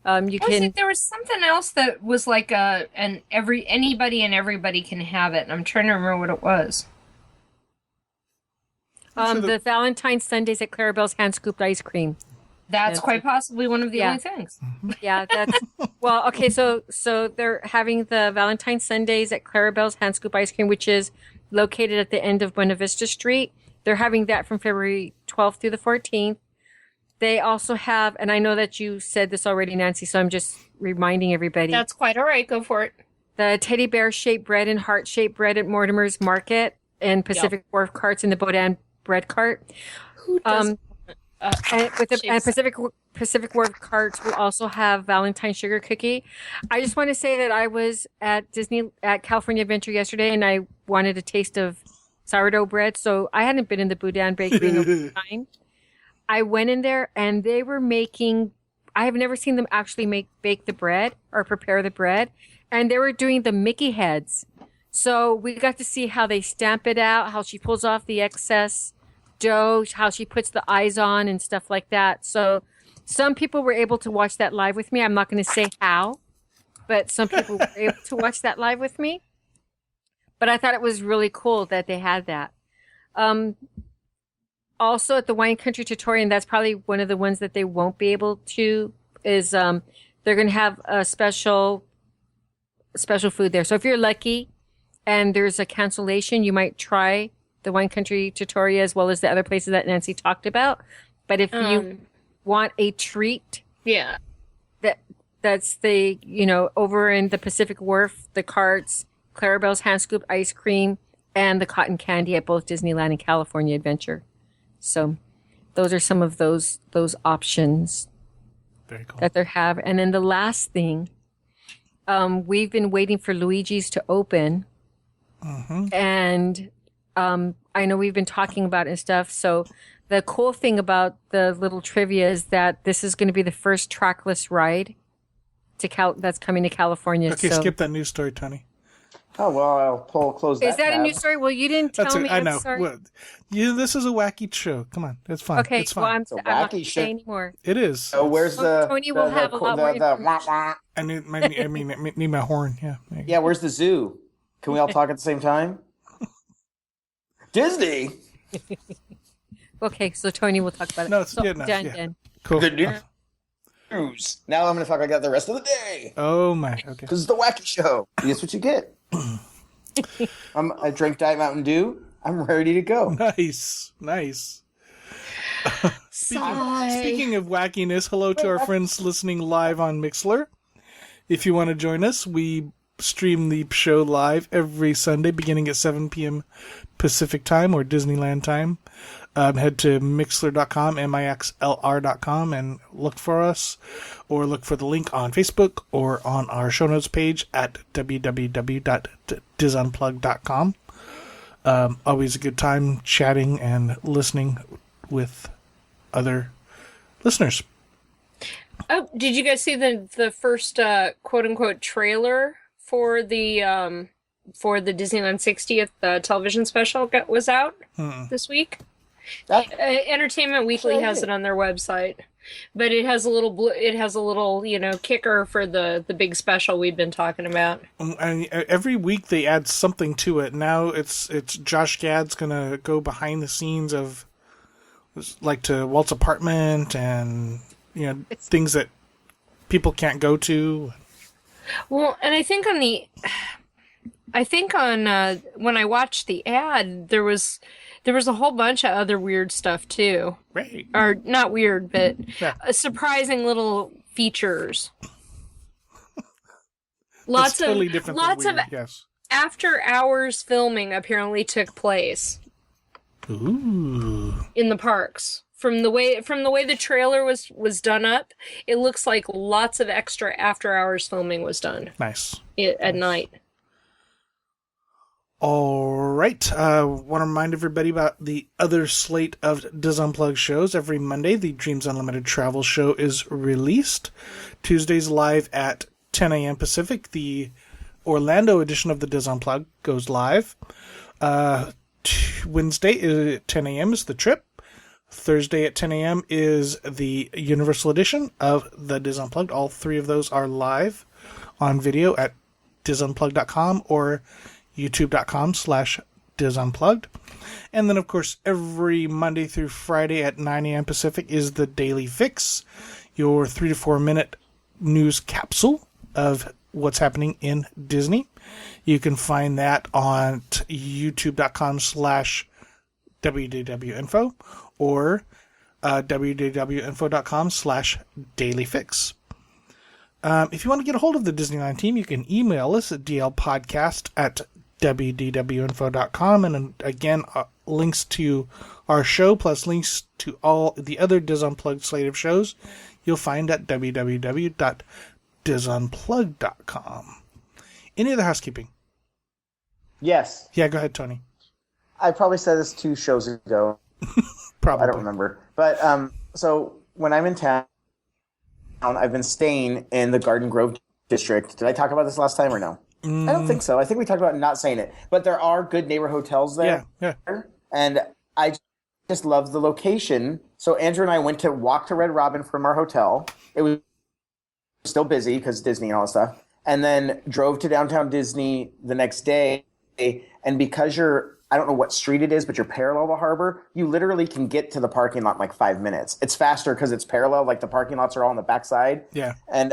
you can. There was something else that was like anybody and everybody can have it. And I'm trying to remember what it was. The Valentine's Sundays at Clarabelle's hand scooped ice cream. That's quite possibly one of the only things. Yeah, that's well. Okay, so they're having the Valentine's Sundays at Clarabelle's hand scoop ice cream, which is located at the end of Buena Vista Street. They're having that from February 12th through the 14th. They also have, and I know that you said this already, Nancy, so I'm just reminding everybody. That's quite all right. Go for it. The teddy bear shaped bread and heart shaped bread at Mortimer's Market and Pacific Wharf carts in the Bodan bread cart. Who does? And Pacific Wharf carts will also have Valentine sugar cookie. I just want to say that I was at California Adventure yesterday, and I wanted a taste of sourdough bread. So I hadn't been in the Boudin Bakery in a long time. I went in there, and they were making. I have never seen them actually bake the bread or prepare the bread, and they were doing the Mickey heads. So we got to see how they stamp it out, how she pulls off the excess dough, how she puts the eyes on and stuff like that. So some people were able to watch that live with me. I'm not going to say how, but some people were able to watch that live with me. But I thought it was really cool that they had that. Also at the Wine Country Tutorial, that's probably one of the ones that they won't be able to, is they're going to have a special food there. So if you're lucky and there's a cancellation, you might try the Wine Country Tutorial as well as the other places that Nancy talked about. But if you want a treat, that's the, over in the Pacific Wharf, the carts, Clarabelle's hand scooped ice cream, and the cotton candy at both Disneyland and California Adventure. So those are some of those options. Very cool. That they have. And then the last thing, we've been waiting for Luigi's to open. And I know we've been talking about it and stuff. So the cool thing about the little trivia is that this is going to be the first trackless ride that's coming to California. Okay, skip that news story, Tony. Oh, well, I'll close that. Is that tab. a new story? Well, you didn't tell me. I know. I'm sorry. Well, this is a wacky show. Come on. It's fine. Okay, it's fine. well, I'm not wacky going to show. say anymore. It is. So where's the... Tony will have a lot more information. I need my horn. Yeah. Yeah, where's the zoo? Can we all talk at the same time? Disney? Okay, so Tony will talk about it. No, it's done. Cool. The news. Now I'm going to talk like that the rest of the day. Oh, my. Okay. Because it's the wacky show. That's what you get. I drank Diet Mountain Dew. I'm ready to go. Nice. Speaking of wackiness, hello to our friends listening live on Mixlr. If you want to join us, we stream the show live every Sunday beginning at 7 p.m. Pacific time or Disneyland time. Head to mixlr.com, mixlr.com, and look for us, or look for the link on Facebook or on our show notes page at www.disunplug.com. Always a good time chatting and listening with other listeners. Oh, did you guys see the first quote unquote trailer for the Disneyland 60th television special was out this week? Entertainment Weekly has it on their website, but it has a little kicker for the big special we've been talking about. And every week they add something to it. Now it's Josh Gad's gonna go behind the scenes of like to Walt's apartment and things that people can't go to. Well, and I think on when I watched the ad, there was a whole bunch of other weird stuff too. Right. Or not weird, but Yeah. surprising little features. That's totally different than lots weird, of yes. after hours filming apparently took place. Ooh. In the parks. From the way the trailer was done up, it looks like lots of extra after hours filming was done. Nice. At night. All right. Want to remind everybody about the other slate of Diz Unplugged shows. Every Monday, the Dreams Unlimited Travel Show is released. Tuesdays live at 10 a.m. Pacific. The Orlando edition of the Diz Unplugged goes live. Wednesday at 10 a.m. is the trip. Thursday at 10 a.m. is the Universal edition of the Diz Unplugged. All three of those are live on video at DizUnplugged.com or youtube.com/DizUnplugged. And then, of course, every Monday through Friday at 9 a.m. Pacific is the Daily Fix, your 3 to 4 minute news capsule of what's happening in Disney. You can find that on youtube.com/wdwinfo or www.info.com/dailyfix. If you want to get a hold of the Disneyland team, you can email us at dlpodcast@wdwinfo.com. And again, links to our show plus links to all the other Diz Unplugged slate of shows you'll find at www.dizunplugged.com. Any other housekeeping? Yes. Yeah, go ahead, Tony. I probably said this 2 shows ago. Probably. I don't remember. But so when I'm in town, I've been staying in the Garden Grove district. Did I talk about this last time or no? I don't think so. I think we talked about not saying it. But there are good neighbor hotels there. Yeah. And I just love the location. So Andrew and I went to walk to Red Robin from our hotel. It was still busy because Disney and all that stuff. And then drove to downtown Disney the next day. And because I don't know what street it is, but you're parallel to Harbor, you literally can get to the parking lot in like 5 minutes. It's faster because it's parallel, like the parking lots are all on the backside. Yeah. And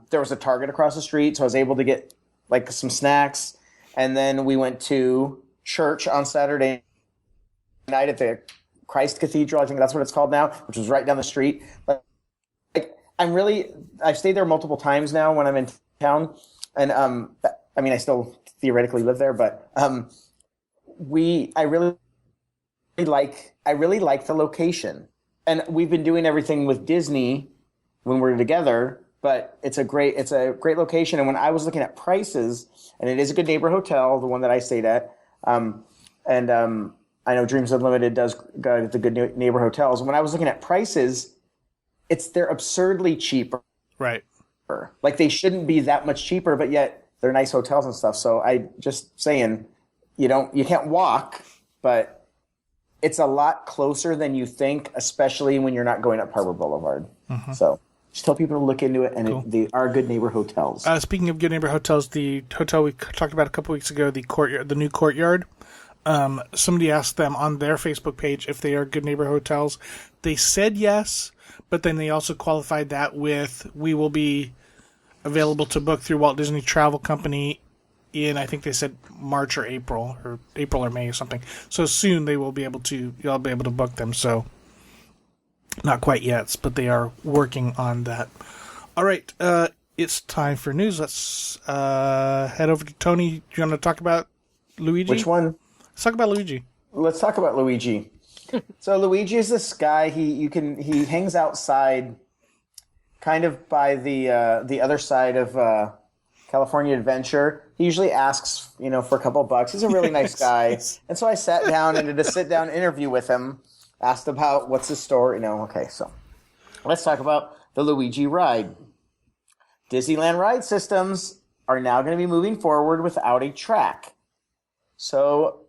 there was a Target across the street, so I was able to get like some snacks. And then we went to church on Saturday night at the Christ Cathedral, I think that's what it's called now, which was right down the street. Like I've stayed there multiple times now when I'm in town. And I mean, I still theoretically live there, but I really like the location. And we've been doing everything with Disney when we're together, but it's a great location. And when I was looking at prices, and it is a good neighbor hotel, the one that I stayed at, and I know Dreams Unlimited does go to the good neighbor hotels. When I was looking at prices, they're absurdly cheaper. Right. Like they shouldn't be that much cheaper, but yet they're nice hotels and stuff. So I just saying, you can't walk, but it's a lot closer than you think, especially when you're not going up Harbor Boulevard. Mm-hmm. So just tell people to look into it, and cool. They are good neighbor hotels. Speaking of good neighbor hotels, the hotel we talked about a couple weeks ago, the new Courtyard. Somebody asked them on their Facebook page if they are good neighbor hotels. They said yes, but then they also qualified that with we will be available to book through Walt Disney Travel Company in, I think they said March or April or May or something. So soon you'll be able to book them. So not quite yet, but they are working on that. All right, it's time for news. Let's head over to Tony. Do you want to talk about Luigi? Which one? Let's talk about Luigi. Let's talk about Luigi. So Luigi is this guy. He hangs outside, kind of by the other side of California Adventure. He usually asks, for a couple of bucks. He's a really nice guy. And so I sat down and did a sit-down interview with him, asked about what's his story. Okay, so let's talk about the Luigi ride. Disneyland ride systems are now going to be moving forward without a track. So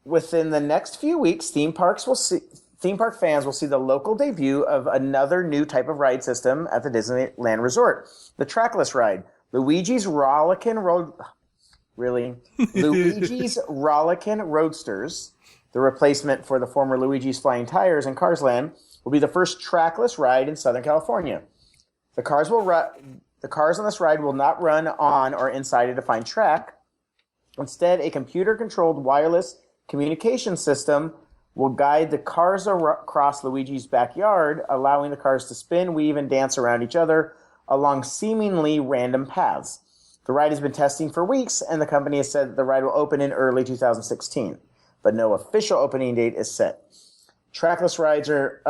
within the next few weeks, theme park fans will see the local debut of another new type of ride system at the Disneyland Resort, the trackless ride. Luigi's Rollickin' Roadsters, the replacement for the former Luigi's Flying Tires in Cars Land, will be the first trackless ride in Southern California. The cars will The cars on this ride will not run on or inside a defined track. Instead, a computer-controlled wireless communication system will guide the cars across Luigi's backyard, allowing the cars to spin, weave, and dance around each other along seemingly random paths. The ride has been testing for weeks, and the company has said that the ride will open in early 2016, but no official opening date is set. Trackless rides are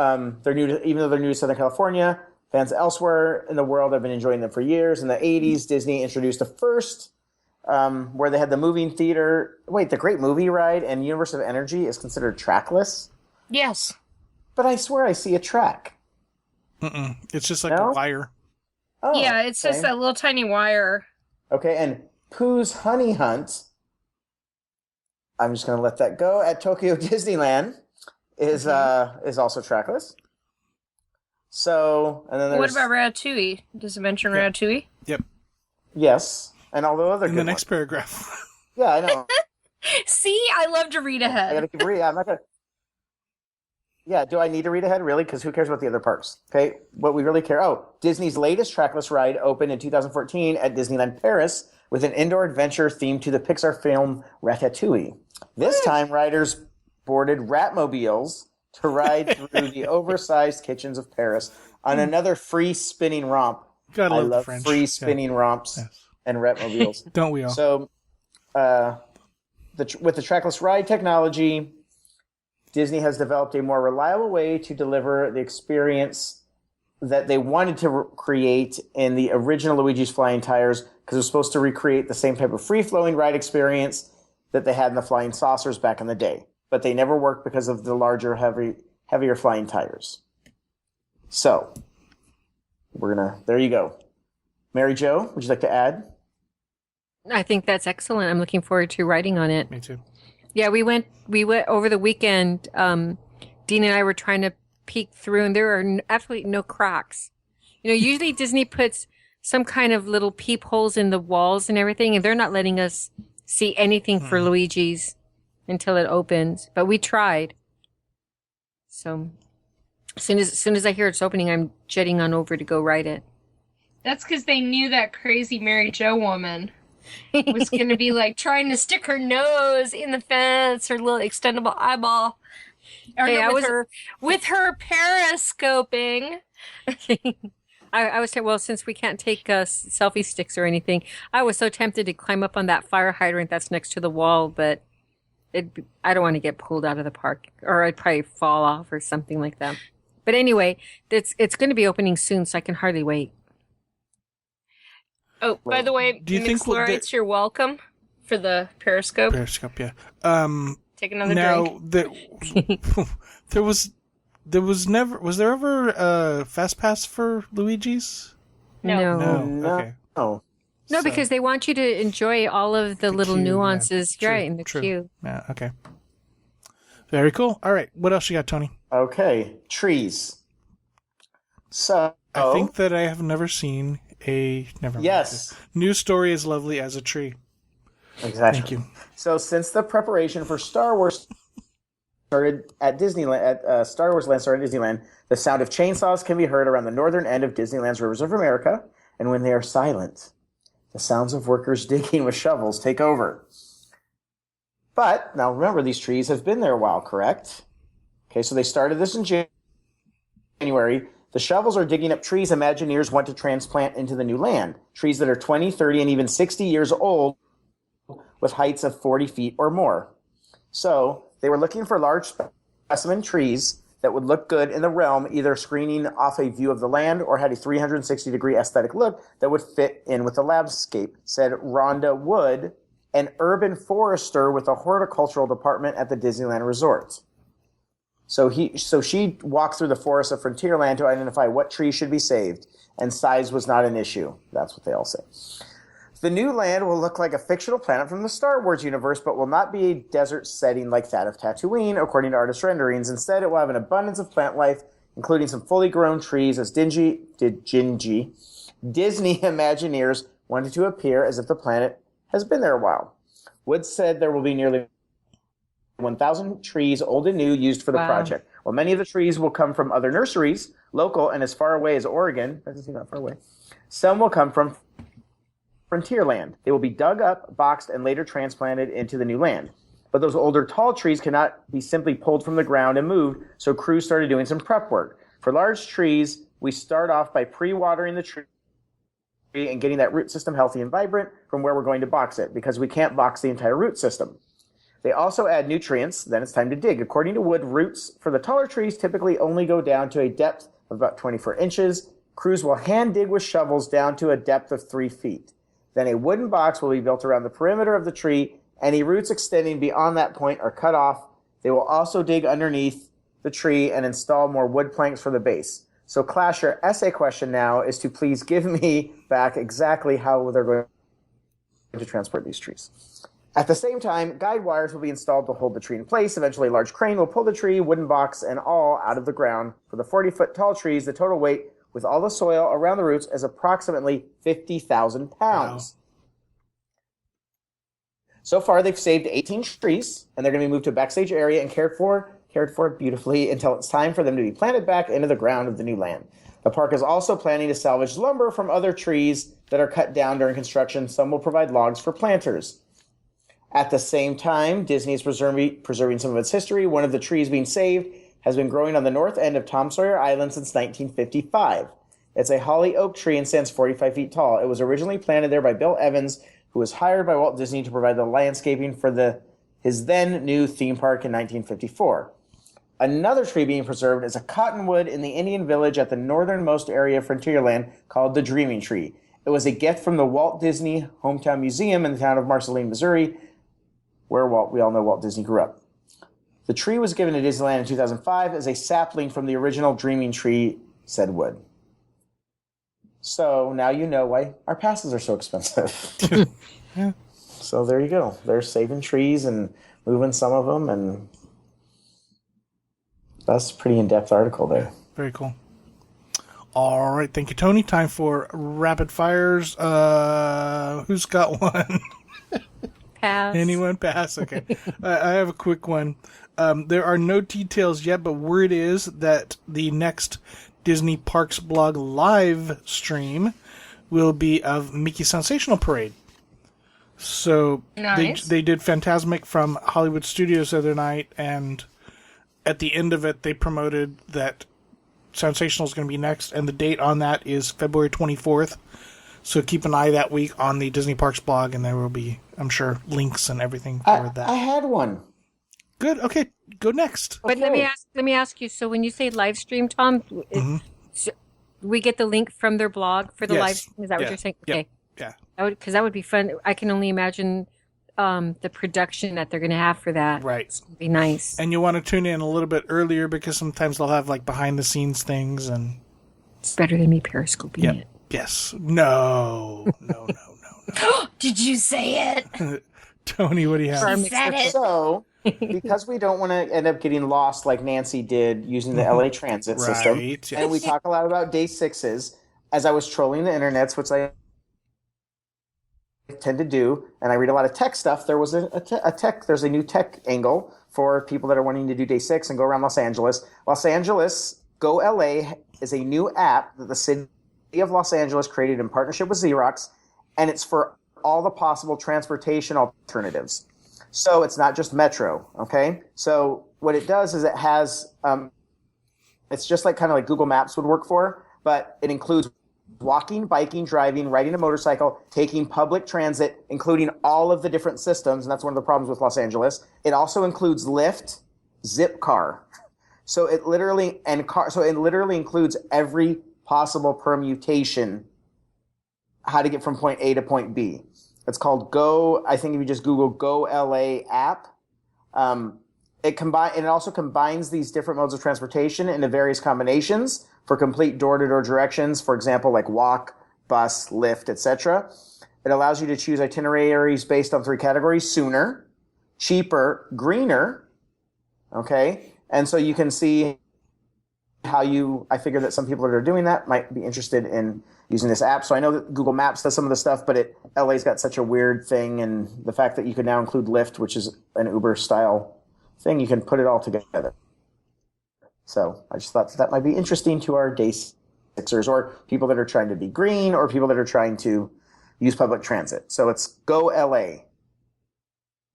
they're new to, even though they're new to Southern California, fans elsewhere in the world have been enjoying them for years. In the 80s, Disney introduced the first where they had the moving theater. Wait, the Great Movie Ride and Universe of Energy is considered trackless? Yes. But I swear I see a track. It's just like a wire. Oh, yeah, it's just that little tiny wire. Okay, and Pooh's Honey Hunt, I'm just going to let that go, at Tokyo Disneyland is also trackless. So, and then there's... What about Ratatouille? Does it mention Ratatouille? Yep. Yes, and all the other in the next paragraph. Yeah, I know. See, I love to read ahead. I got to keep reading. I'm not going to... Yeah, do I need to read ahead? Really? Because who cares about the other parks? Okay, what we really care... Oh, Disney's latest trackless ride opened in 2014 at Disneyland Paris with an indoor adventure themed to the Pixar film Ratatouille. This time, riders boarded Ratmobiles to ride through the oversized kitchens of Paris on another free spinning romp. I love French. Free spinning romps and Ratmobiles. Don't we all? So, with the trackless ride technology, Disney has developed a more reliable way to deliver the experience that they wanted to create in the original Luigi's Flying Tires, because it was supposed to recreate the same type of free-flowing ride experience that they had in the Flying Saucers back in the day. But they never worked because of the larger, heavier flying tires. So, there you go. Mary Jo, would you like to add? I think that's excellent. I'm looking forward to riding on it. Me too. Yeah, we went over the weekend. Dean and I were trying to peek through, and there are absolutely no cracks. Usually Disney puts some kind of little peepholes in the walls and everything, and they're not letting us see anything for Luigi's until it opens. But we tried. So as soon as I hear it's opening, I'm jetting on over to go ride it. That's because they knew that crazy Mary Jo woman was going to be like trying to stick her nose in the fence, her little extendable eyeball. Or Hey, with her periscoping. I was saying, well, since we can't take selfie sticks or anything, I was so tempted to climb up on that fire hydrant that's next to the wall, but I don't want to get pulled out of the park, or I'd probably fall off or something like that. But anyway, it's going to be opening soon, so I can hardly wait. Oh, by the way, do you think you're welcome for the periscope? Periscope, yeah. Take another drink. Was there ever a fast pass for Luigi's? No. Okay. No, because they want you to enjoy all of the little queue, nuances, yeah. right, in the queue. Yeah, okay. Very cool. All right, what else you got, Tony? Okay, trees. So I think that I have never seen News Story as lovely as a tree. Exactly. Thank you. So since the preparation for Star Wars started at Disneyland, Star Wars Land started at Disneyland, the sound of chainsaws can be heard around the northern end of Disneyland's Rivers of America, and when they are silent, the sounds of workers digging with shovels take over. But now remember, these trees have been there a while, correct? Okay, so they started this in January. The shovels are digging up trees Imagineers want to transplant into the new land. Trees that are 20, 30, and even 60 years old with heights of 40 feet or more. So they were looking for large specimen trees that would look good in the realm, either screening off a view of the land or had a 360-degree aesthetic look that would fit in with the landscape, said Rhonda Wood, an urban forester with the horticultural department at the Disneyland Resort. So she walked through the forest of Frontierland to identify what trees should be saved, and size was not an issue. That's what they all say. The new land will look like a fictional planet from the Star Wars universe, but will not be a desert setting like that of Tatooine, according to artist renderings. Instead, it will have an abundance of plant life, including some fully grown trees, as Disney Imagineers wanted to appear as if the planet has been there a while. Wood said there will be nearly 1,000 trees, old and new, used for the project. While many of the trees will come from other nurseries, local and as far away as Oregon. Doesn't seem that far away. Some will come from frontier land. They will be dug up, boxed, and later transplanted into the new land. But those older tall trees cannot be simply pulled from the ground and moved, so crews started doing some prep work. For large trees, we start off by pre-watering the tree and getting that root system healthy and vibrant from where we're going to box it, because we can't box the entire root system. They also add nutrients, then it's time to dig. According to Wood, roots for the taller trees typically only go down to a depth of about 24 inches. Crews will hand dig with shovels down to a depth of 3 feet. Then a wooden box will be built around the perimeter of the tree. Any roots extending beyond that point are cut off. They will also dig underneath the tree and install more wood planks for the base. So class, your essay question now is to please give me back exactly how they're going to transport these trees. At the same time, guide wires will be installed to hold the tree in place. Eventually, a large crane will pull the tree, wooden box, and all out of the ground. For the 40-foot tall trees, the total weight with all the soil around the roots is approximately 50,000 pounds. Wow. So far, they've saved 18 trees, and they're going to be moved to a backstage area and cared for beautifully until it's time for them to be planted back into the ground of the new land. The park is also planning to salvage lumber from other trees that are cut down during construction. Some will provide logs for planters. At the same time, Disney is preserving some of its history. One of the trees being saved has been growing on the north end of Tom Sawyer Island since 1955. It's a holly oak tree and stands 45 feet tall. It was originally planted there by Bill Evans, who was hired by Walt Disney to provide the landscaping for his then new theme park in 1954. Another tree being preserved is a cottonwood in the Indian Village at the northernmost area of Frontierland called the Dreaming Tree. It was a gift from the Walt Disney Hometown Museum in the town of Marceline, Missouri, where we all know Walt Disney grew up. The tree was given to Disneyland in 2005 as a sapling from the original Dreaming Tree, said Wood. So now you know why our passes are so expensive. Yeah. So there you go. They're saving trees and moving some of them, and that's a pretty in-depth article there. Very cool. All right. Thank you, Tony. Time for rapid fires. Who's got one? Pass. Anyone? Pass. Okay. I have a quick one. There are no details yet, but word is that the next Disney Parks blog live stream will be of Mickey's Sensational Parade. So nice. They did Fantasmic from Hollywood Studios the other night, and at the end of it, they promoted that Sensational is going to be next, and the date on that is February 24th. So keep an eye that week on the Disney Parks blog, and there will be, I'm sure, links and everything for that. I had one. Good. Okay, go next. But okay. let me ask you. So when you say live stream, Tom, so we get the link from their blog for the live stream. Is that what you're saying? Okay. Yeah. Because that would be fun. I can only imagine the production that they're going to have for that. Right. It's going to be nice. And you want to tune in a little bit earlier because sometimes they'll have like behind the scenes things and. It's better than me periscoping it. Yes. No. Did you say it? Tony, what do you have? She said it. So, because we don't want to end up getting lost like Nancy did using the LA Transit system, yes. and we talk a lot about day sixes, as I was trolling the internets, which I tend to do, and I read a lot of tech stuff, there was there's a new tech angle for people that are wanting to do day 6 and go around Los Angeles. Los Angeles Go LA is a new app that the city of Los Angeles created in partnership with Xerox, and it's for all the possible transportation alternatives. So it's not just Metro, okay? So what it does is it has, it's just like kind of like Google Maps would work for, but it includes walking, biking, driving, riding a motorcycle, taking public transit, including all of the different systems, and that's one of the problems with Los Angeles. It also includes Lyft, Zipcar. So it literally includes every possible permutation, how to get from point A to point B. It's called Go. I think if you just Google Go LA app, it also combines these different modes of transportation into various combinations for complete door-to-door directions. For example, like walk, bus, Lyft, etc. It allows you to choose itineraries based on 3 categories: sooner, cheaper, greener. Okay, and so you can see how I figure that some people that are doing that might be interested in using this app. So I know that Google Maps does some of the stuff, but LA's got such a weird thing, and the fact that you can now include Lyft, which is an Uber style thing, you can put it all together. So I just thought that might be interesting to our day sixers or people that are trying to be green or people that are trying to use public transit. So it's Go LA.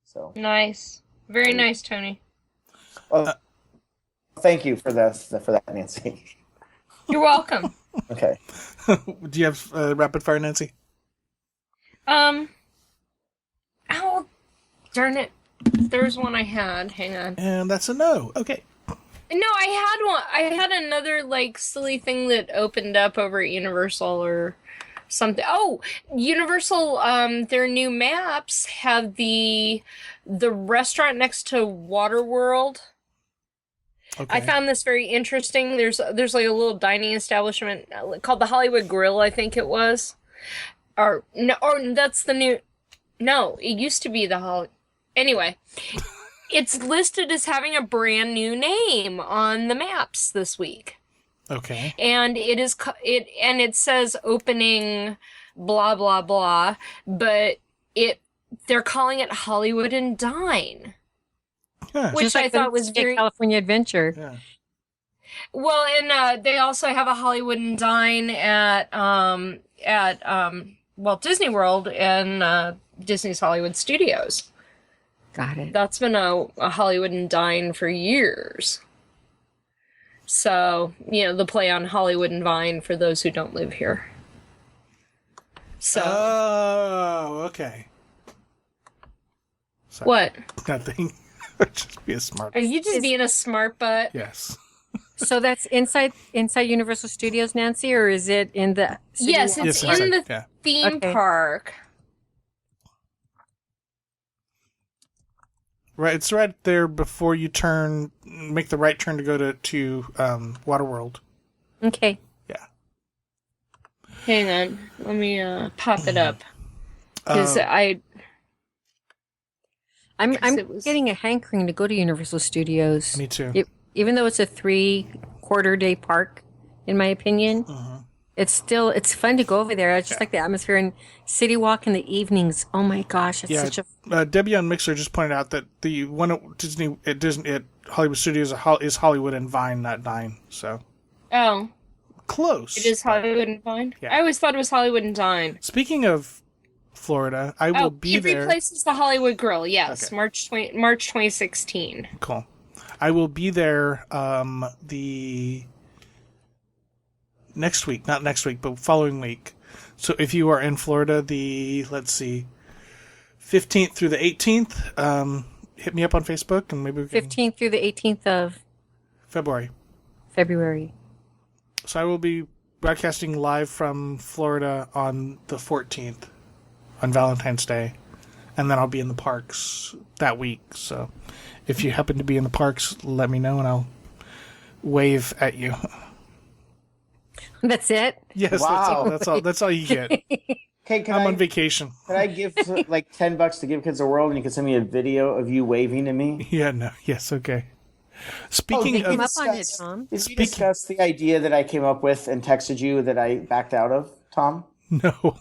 So nice. Very nice, Tony. Thank you for that, Nancy. You're welcome. Okay. Do you have rapid fire, Nancy? Oh, darn it. There's one I had. Hang on. And that's a no. Okay. No, I had one. I had another, like, silly thing that opened up over at Universal or something. Oh, Universal, their new maps have the restaurant next to Waterworld. Okay. I found this very interesting. There's like a little dining establishment called the Hollywood Grill, I think it was. Or that's the new... No, it used to be the Hollywood... Anyway, it's listed as having a brand new name on the maps this week. Okay. And it says opening blah blah blah, but they're calling it Hollywood and Dine. Huh. Which I thought was very California Adventure. Yeah. Well, and they also have a Hollywood and Dine at Walt Disney World and Disney's Hollywood Studios. Got it. That's been a Hollywood and Dine for years. So, the play on Hollywood and Vine for those who don't live here. So. Oh, okay. Sorry. What? Nothing. Just be a smart. Are you just being a smart butt? Yes. So that's inside Universal Studios, Nancy, or is it in the... Yes, it's in the theme park. Right, it's right there before you make the right turn to go to Waterworld. Okay. Yeah. Hang on, let me pop it up because I'm getting a hankering to go to Universal Studios. Me too. Even though it's a 3/4 day park, in my opinion, it's fun to go over there. I just like the atmosphere and City Walk in the evenings. Oh my gosh, it's such a... Debbie on Mixer just pointed out that the one at Disney at Hollywood Studios is Hollywood and Vine, not Dine. So. Oh. Close. It is Hollywood and Vine? Yeah. I always thought it was Hollywood and Dine. Speaking of Florida, I will be there. It replaces the Hollywood Grill, yes. Okay. March 2016. Cool. I will be there the next week. Not next week, but following week. So if you are in Florida, the 15th through the 18th, hit me up on Facebook and maybe we can... 15th through the 18th of... February. So I will be broadcasting live from Florida on the 14th, on Valentine's Day. And then I'll be in the parks that week. So if you happen to be in the parks, let me know and I'll wave at you. That's it? Yes, wow. That's all you get. Okay, I'm on vacation. Can I give like $10 to Give Kids a World and you can send me a video of you waving to me? Yeah, no. Yes, okay. Speaking of... Did we discuss the idea that I came up with and texted you that I backed out of, Tom? No.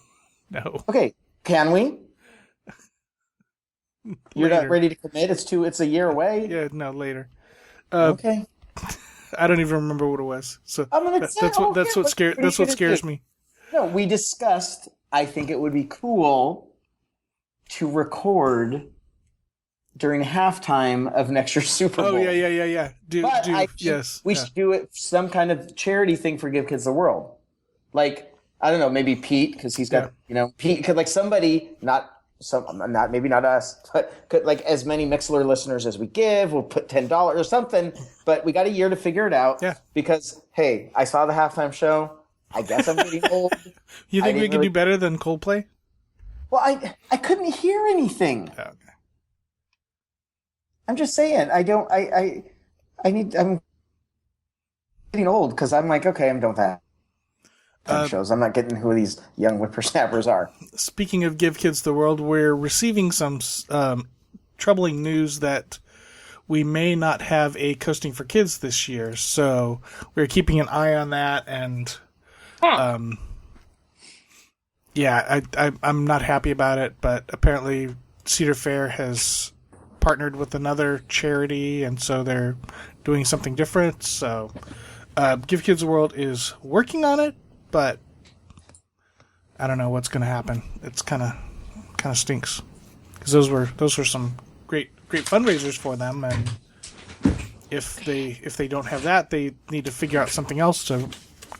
Okay, can we? You're not ready to commit? It's a year away? Yeah, no, later. Okay. I don't even remember what it was. So that's what scares me. No, we discussed, I think it would be cool to record during halftime of next year's Super Bowl. Oh, yeah. We should do it some kind of charity thing for Give Kids the World. Like, I don't know, maybe Pete, because he's got, Pete, could like somebody, maybe not us, but could like as many Mixler listeners as we give, we'll put $10 or something, but we got a year to figure it out. Yeah. Because, hey, I saw the halftime show. I guess I'm getting old. You think we could do better than Coldplay? Well, I couldn't hear anything. Okay. I'm just saying, I'm getting old because I'm like, okay, I'm done with that. Shows. I'm not getting who these young whippersnappers are. Speaking of Give Kids the World, we're receiving some troubling news that we may not have a Coasting for Kids this year. So we're keeping an eye on that. And I'm not happy about it. But apparently Cedar Fair has partnered with another charity. And so they're doing something different. So, Give Kids the World is working on it, but I don't know what's going to happen. It's kind of stinks because those were some great fundraisers for them, and if they don't have that, they need to figure out something else to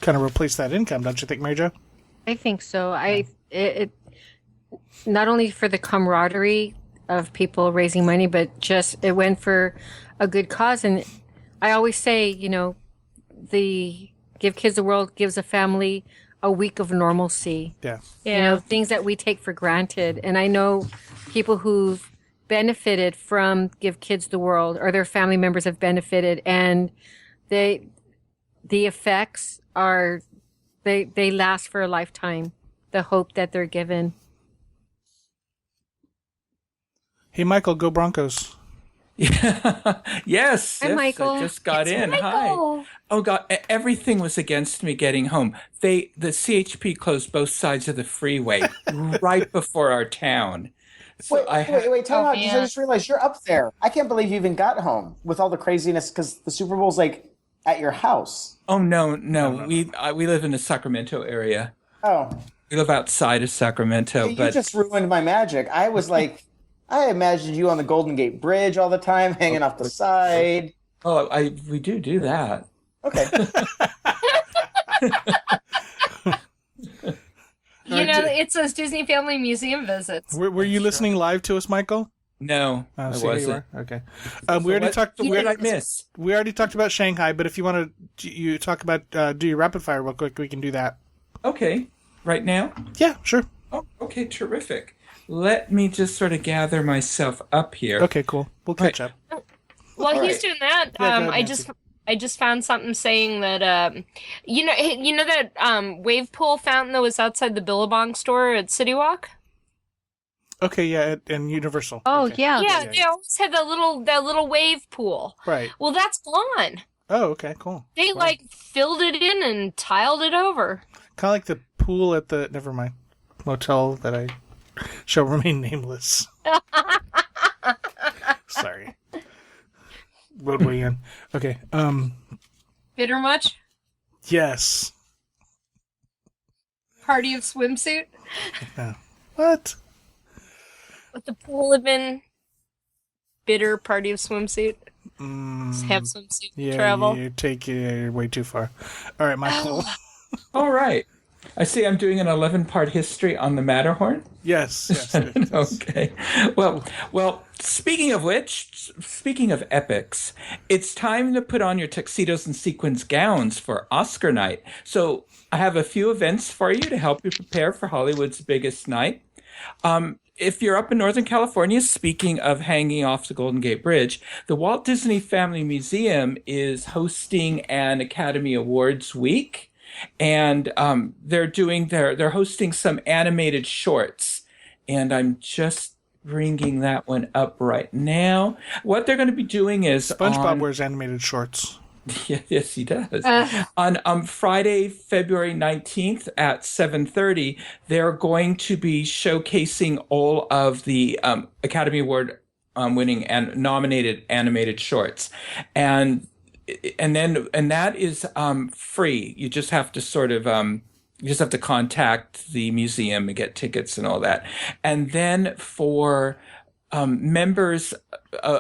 kind of replace that income. Don't you think, Mary Jo? I think so. It not only for the camaraderie of people raising money, but just it went for a good cause. And I always say, the Give Kids the World gives a family a week of normalcy. Yeah. Things that we take for granted. And I know people who've benefited from Give Kids the World, or their family members have benefited, and the effects are they last for a lifetime. The hope that they're given. Hey, Michael, go Broncos. Yes. Hi, Michael. I just got in. Michael. Hi. Oh, God. Everything was against me getting home. The CHP closed both sides of the freeway right before our town. So wait, time out. I just realized you're up there. I can't believe you even got home with all the craziness because the Super Bowl's like at your house. Oh, no. We live in the Sacramento area. Oh. We live outside of Sacramento. You just ruined my magic. I was like, I imagined you on the Golden Gate Bridge all the time, hanging off the side. Oh, we do that. Okay. It's those Disney Family Museum visits. Were you listening live to us, Michael? No, I wasn't. Okay. We already talked. What did I miss? We already talked about Shanghai, but if you want to, talk about do your rapid fire real quick, we can do that. Okay. Right now? Yeah, sure. Oh, okay, terrific. Let me just sort of gather myself up here. Okay, cool. We'll catch up. While he's doing that, Yeah, go ahead, I just found something saying that that wave pool fountain that was outside the Billabong store at City Walk. Okay, yeah, and Universal. Oh, okay. yeah. Yeah, they always had that little wave pool. Right. Well, that's gone. Oh, okay, cool. They filled it in and tiled it over. Kind of like the pool at the motel that I shall remain nameless. Sorry. Roadway Inn. Okay. Bitter much? Yes. Party of swimsuit? Yeah. What? But the pool had been bitter party of swimsuit. Just have swimsuit travel. You're way too far. All right, Michael. All right. I see I'm doing an 11-part history on the Matterhorn. Yes. Okay. Well, speaking of epics, it's time to put on your tuxedos and sequins gowns for Oscar night. So I have a few events for you to help you prepare for Hollywood's biggest night. If you're up in Northern California, speaking of hanging off the Golden Gate Bridge, the Walt Disney Family Museum is hosting an Academy Awards week. And they're hosting some animated shorts, and I'm just bringing that one up right now. What they're going to be doing is SpongeBob wears animated shorts. Yes, he does. On Friday, February 19th at 7:30, they're going to be showcasing all of the Academy Award winning and nominated animated shorts, and that is free. You just have to contact the museum and get tickets and all that. And then for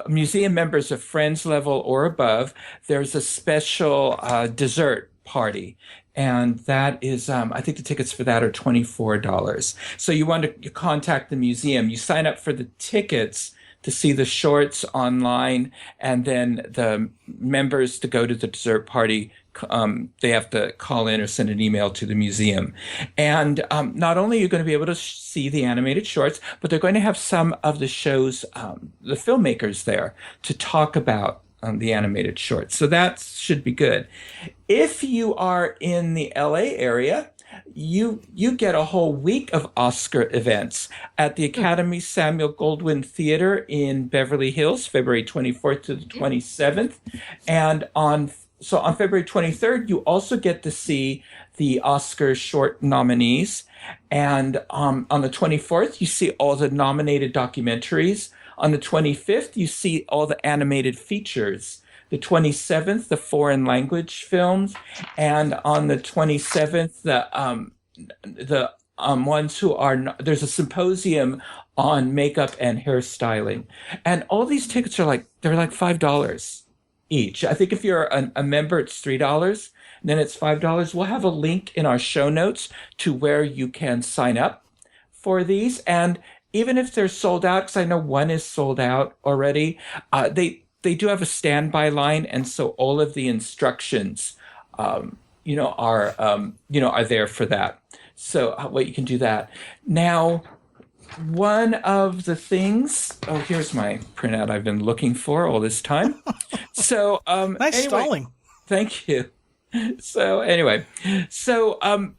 museum members of Friends level or above, there's a special dessert party. And that is, I think the tickets for that are $24. So you want to contact the museum. You sign up for the tickets to see the shorts online, and then the members to go to the dessert party, they have to call in or send an email to the museum. And not only are you going to be able to see the animated shorts, but they're going to have some of the show's, the filmmakers there to talk about the animated shorts. So that should be good. If you are in the LA area, you get a whole week of Oscar events at the Academy Samuel Goldwyn Theater in Beverly Hills, February 24th to the 27th. And on February 23rd, you also get to see the Oscar short nominees. And on the 24th, you see all the nominated documentaries. On the 25th, you see all the animated features The 27th, the foreign language films, and on the 27th, the ones who are there's a symposium on makeup and hairstyling, and all these tickets are they're like $5 each. I think if you're a member, it's $3. Then it's $5. We'll have a link in our show notes to where you can sign up for these. And even if they're sold out, because I know one is sold out already, they do have a standby line, and so all of the instructions, are there for that. So you can do that. Now, one of the things. Oh, here's my printout I've been looking for all this time. So nice stalling. Thank you. So anyway, and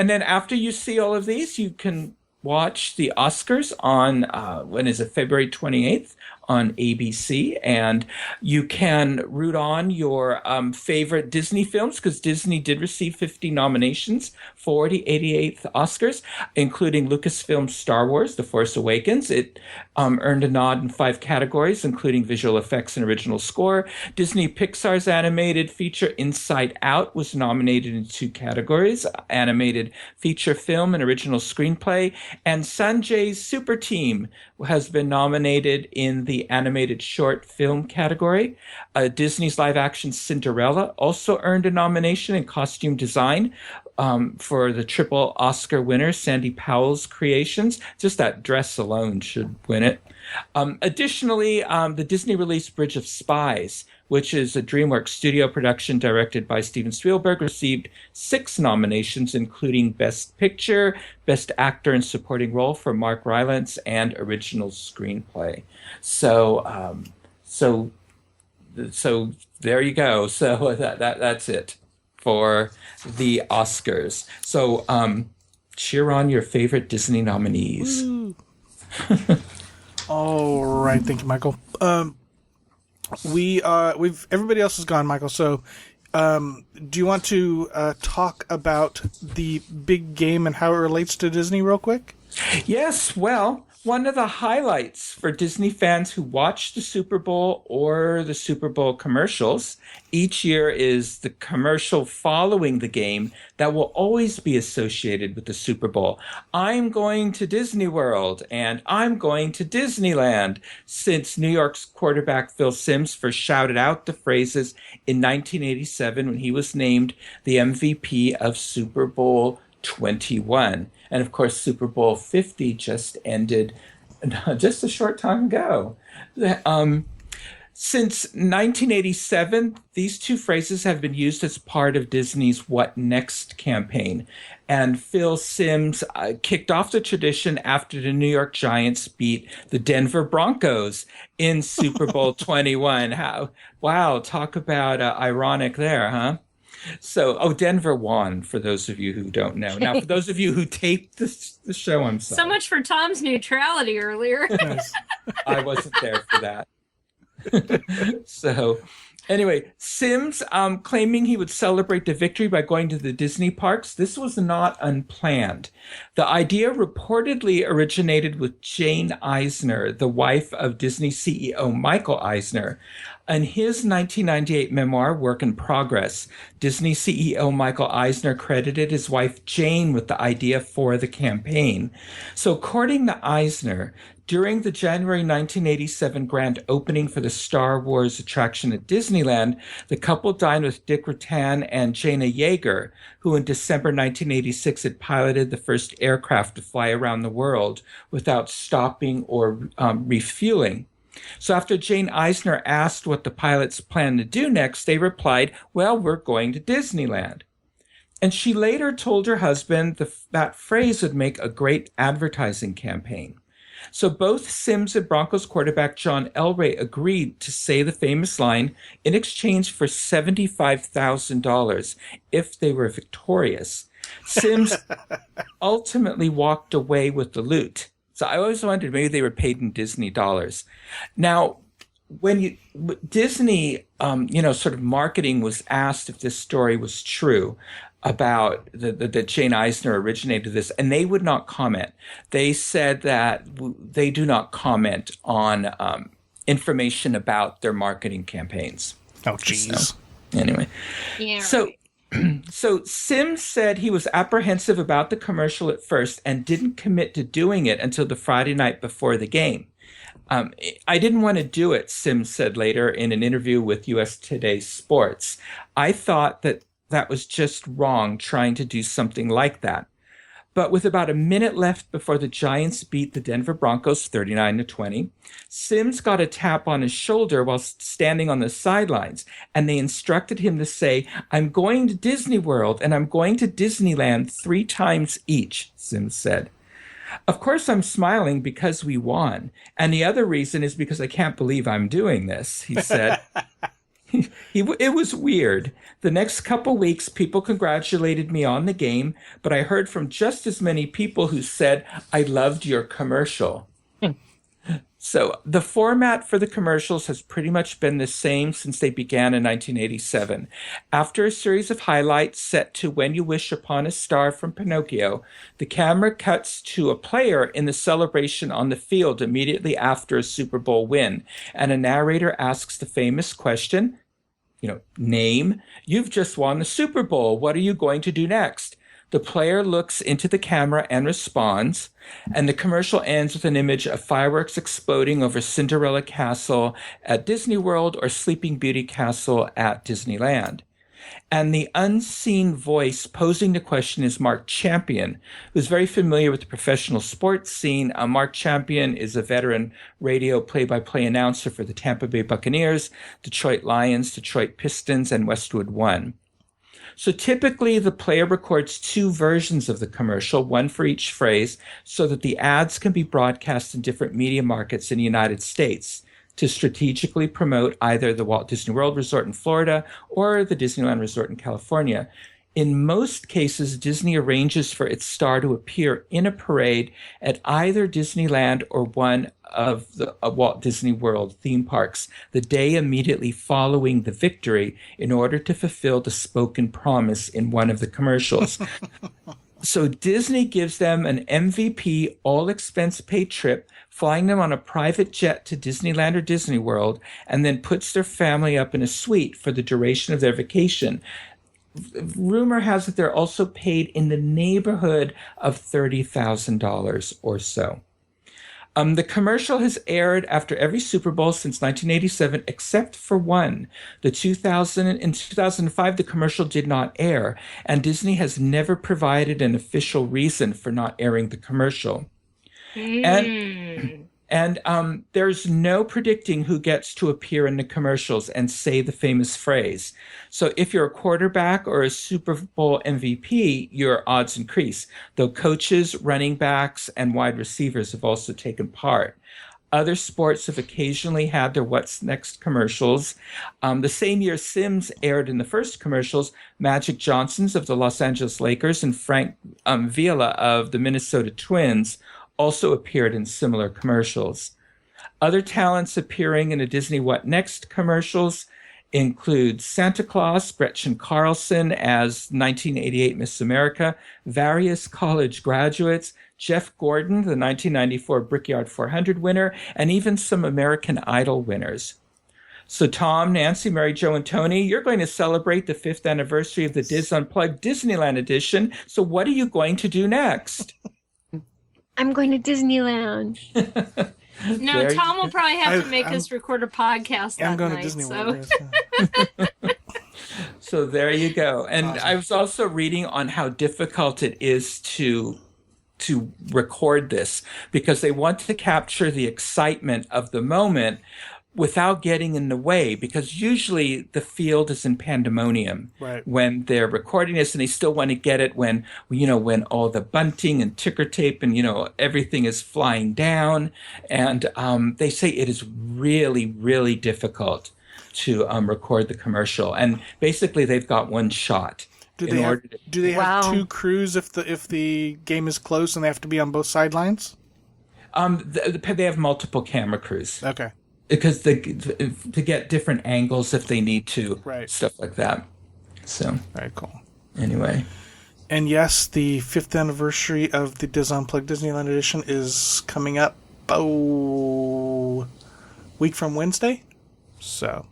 then after you see all of these, you can watch the Oscars on when is it, February 28th on ABC, and you can root on your favorite Disney films, because Disney did receive 50 nominations for the 88th Oscars, including Lucasfilm's Star Wars: The Force Awakens. It earned a nod in 5 categories, including visual effects and original score. Disney Pixar's animated feature Inside Out was nominated in 2 categories: animated feature film and original screenplay. And Sanjay's Super Team has been nominated in the animated short film category. Disney's live-action Cinderella also earned a nomination in costume design for the triple Oscar winner, Sandy Powell's creations. Just that dress alone should win it. Additionally, the Disney released Bridge of Spies, which is a DreamWorks studio production directed by Steven Spielberg, received 6 nominations, including Best Picture, Best Actor in Supporting Role for Mark Rylance, and Original Screenplay. So there you go. So that's it for the Oscars. So cheer on your favorite Disney nominees. All right, thank you, Michael. We've everybody else is gone, Michael. So, do you want to talk about the big game and how it relates to Disney real quick? Yes. Well, one of the highlights for Disney fans who watch the Super Bowl or the Super Bowl commercials each year is the commercial following the game that will always be associated with the Super Bowl. I'm going to Disney World and I'm going to Disneyland, since New York's quarterback Phil Simms first shouted out the phrases in 1987 when he was named the MVP of Super Bowl 21. And of course, Super Bowl 50 just ended just a short time ago. Since 1987, these 2 phrases have been used as part of Disney's What Next campaign. And Phil Simms kicked off the tradition after the New York Giants beat the Denver Broncos in Super Bowl 21. Wow, talk about ironic there, huh? So, Denver won, for those of you who don't know. Now, for those of you who taped the show, I'm sorry. So much for Tom's neutrality earlier. I wasn't there for that. So, anyway, Simms claiming he would celebrate the victory by going to the Disney parks. This was not unplanned. The idea reportedly originated with Jane Eisner, the wife of Disney CEO Michael Eisner. In his 1998 memoir, Work in Progress, Disney CEO Michael Eisner credited his wife Jane with the idea for the campaign. So according to Eisner, during the January 1987 grand opening for the Star Wars attraction at Disneyland, the couple dined with Dick Rutan and Jana Yeager, who in December 1986 had piloted the first aircraft to fly around the world without stopping or refueling. So after Jane Eisner asked what the pilots planned to do next, they replied, "Well, we're going to Disneyland." And she later told her husband that phrase would make a great advertising campaign. So both Simms and Broncos quarterback John Elway agreed to say the famous line in exchange for $75,000 if they were victorious. Simms ultimately walked away with the loot. So I always wondered, maybe they were paid in Disney dollars. Now, when Disney, sort of marketing was asked if this story was true about that Jane Eisner originated this, and they would not comment. They said that they do not comment on information about their marketing campaigns. Oh, jeez. So, anyway. Yeah. So, so Sims said he was apprehensive about the commercial at first and didn't commit to doing it until the Friday night before the game. I didn't want to do it, Sims said later in an interview with US Today Sports. I thought that was just wrong trying to do something like that. But with about a minute left before the Giants beat the Denver Broncos 39-20, Sims got a tap on his shoulder while standing on the sidelines, and they instructed him to say, "I'm going to Disney World and I'm going to Disneyland 3 times each," Sims said. "Of course I'm smiling because we won, and the other reason is because I can't believe I'm doing this," he said. It was weird. The next couple weeks, people congratulated me on the game, but I heard from just as many people who said, "I loved your commercial." So the format for the commercials has pretty much been the same since they began in 1987. After a series of highlights set to "When You Wish Upon a Star" from Pinocchio, the camera cuts to a player in the celebration on the field immediately after a Super Bowl win, and a narrator asks the famous question, name, "You've just won the Super Bowl. What are you going to do next?" The player looks into the camera and responds, and the commercial ends with an image of fireworks exploding over Cinderella Castle at Disney World or Sleeping Beauty Castle at Disneyland. And the unseen voice posing the question is Mark Champion, who's very familiar with the professional sports scene. Mark Champion is a veteran radio play-by-play announcer for the Tampa Bay Buccaneers, Detroit Lions, Detroit Pistons, and Westwood One. So typically the player records 2 versions of the commercial, one for each phrase, so that the ads can be broadcast in different media markets in the United States to strategically promote either the Walt Disney World Resort in Florida or the Disneyland Resort in California. In most cases, Disney arranges for its star to appear in a parade at either Disneyland or one of the Walt Disney World theme parks the day immediately following the victory in order to fulfill the spoken promise in one of the commercials. So Disney gives them an MVP, all-expense-paid trip, flying them on a private jet to Disneyland or Disney World, and then puts their family up in a suite for the duration of their vacation. Rumor has it they're also paid in the neighborhood of $30,000 or so. The commercial has aired after every Super Bowl since 1987, except for one. In 2005, the commercial did not air, and Disney has never provided an official reason for not airing the commercial. And there's no predicting who gets to appear in the commercials and say the famous phrase. So if you're a quarterback or a Super Bowl MVP, your odds increase, though coaches, running backs, and wide receivers have also taken part. Other sports have occasionally had their What's Next commercials. The same year Sims aired in the first commercials, Magic Johnson's of the Los Angeles Lakers and Frank Villa of the Minnesota Twins also appeared in similar commercials. Other talents appearing in the Disney What Next commercials include Santa Claus, Gretchen Carlson as 1988 Miss America, various college graduates, Jeff Gordon, the 1994 Brickyard 400 winner, and even some American Idol winners. So Tom, Nancy, Mary Jo, and Tony, you're going to celebrate the 5th anniversary of the Diz Unplugged Disneyland edition. So what are you going to do next? I'm going to Disneyland. No, Tom will probably have to make us record a podcast that I'm going night. to Disney So. World. So there you go. And awesome. I was also reading on how difficult it is to record this because they want to capture the excitement of the moment without getting in the way, because usually the field is in pandemonium when they're recording this, and they still want to get it when all the bunting and ticker tape and everything is flying down, and they say it is really, really difficult to record the commercial, and basically they've got one shot. Do they have 2 crews if the game is close and they have to be on both sidelines? They have multiple camera crews. Okay. Because to get different angles if they need to, stuff like that. So very cool. Anyway, and yes, the 5th anniversary of the Diz Unplugged Disneyland edition is coming up. week from Wednesday. So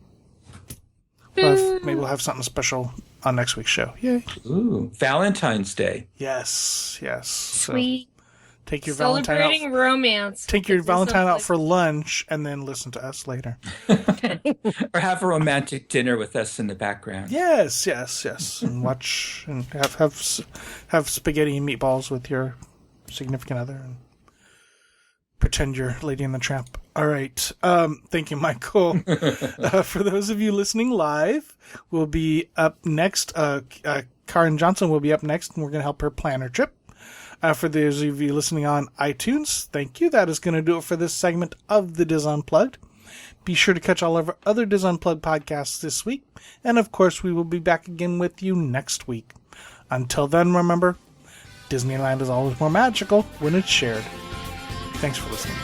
maybe we'll have something special on next week's show. Yay. Ooh, Valentine's Day. Yes. Sweet. So take your Celebrating Valentine out. romance. Take your Valentine out for lunch and then listen to us later. Or have a romantic dinner with us in the background. Yes. And watch and have spaghetti and meatballs with your significant other and pretend you're Lady and the Tramp. All right. Thank you, Michael. For those of you listening live, we'll be up next. Karen Johnson will be up next, and we're going to help her plan her trip. For those of you listening on iTunes, thank you. That is going to do it for this segment of the Diz Unplugged. Be sure to catch all of our other Diz Unplugged podcasts this week. And, of course, we will be back again with you next week. Until then, remember, Disneyland is always more magical when it's shared. Thanks for listening.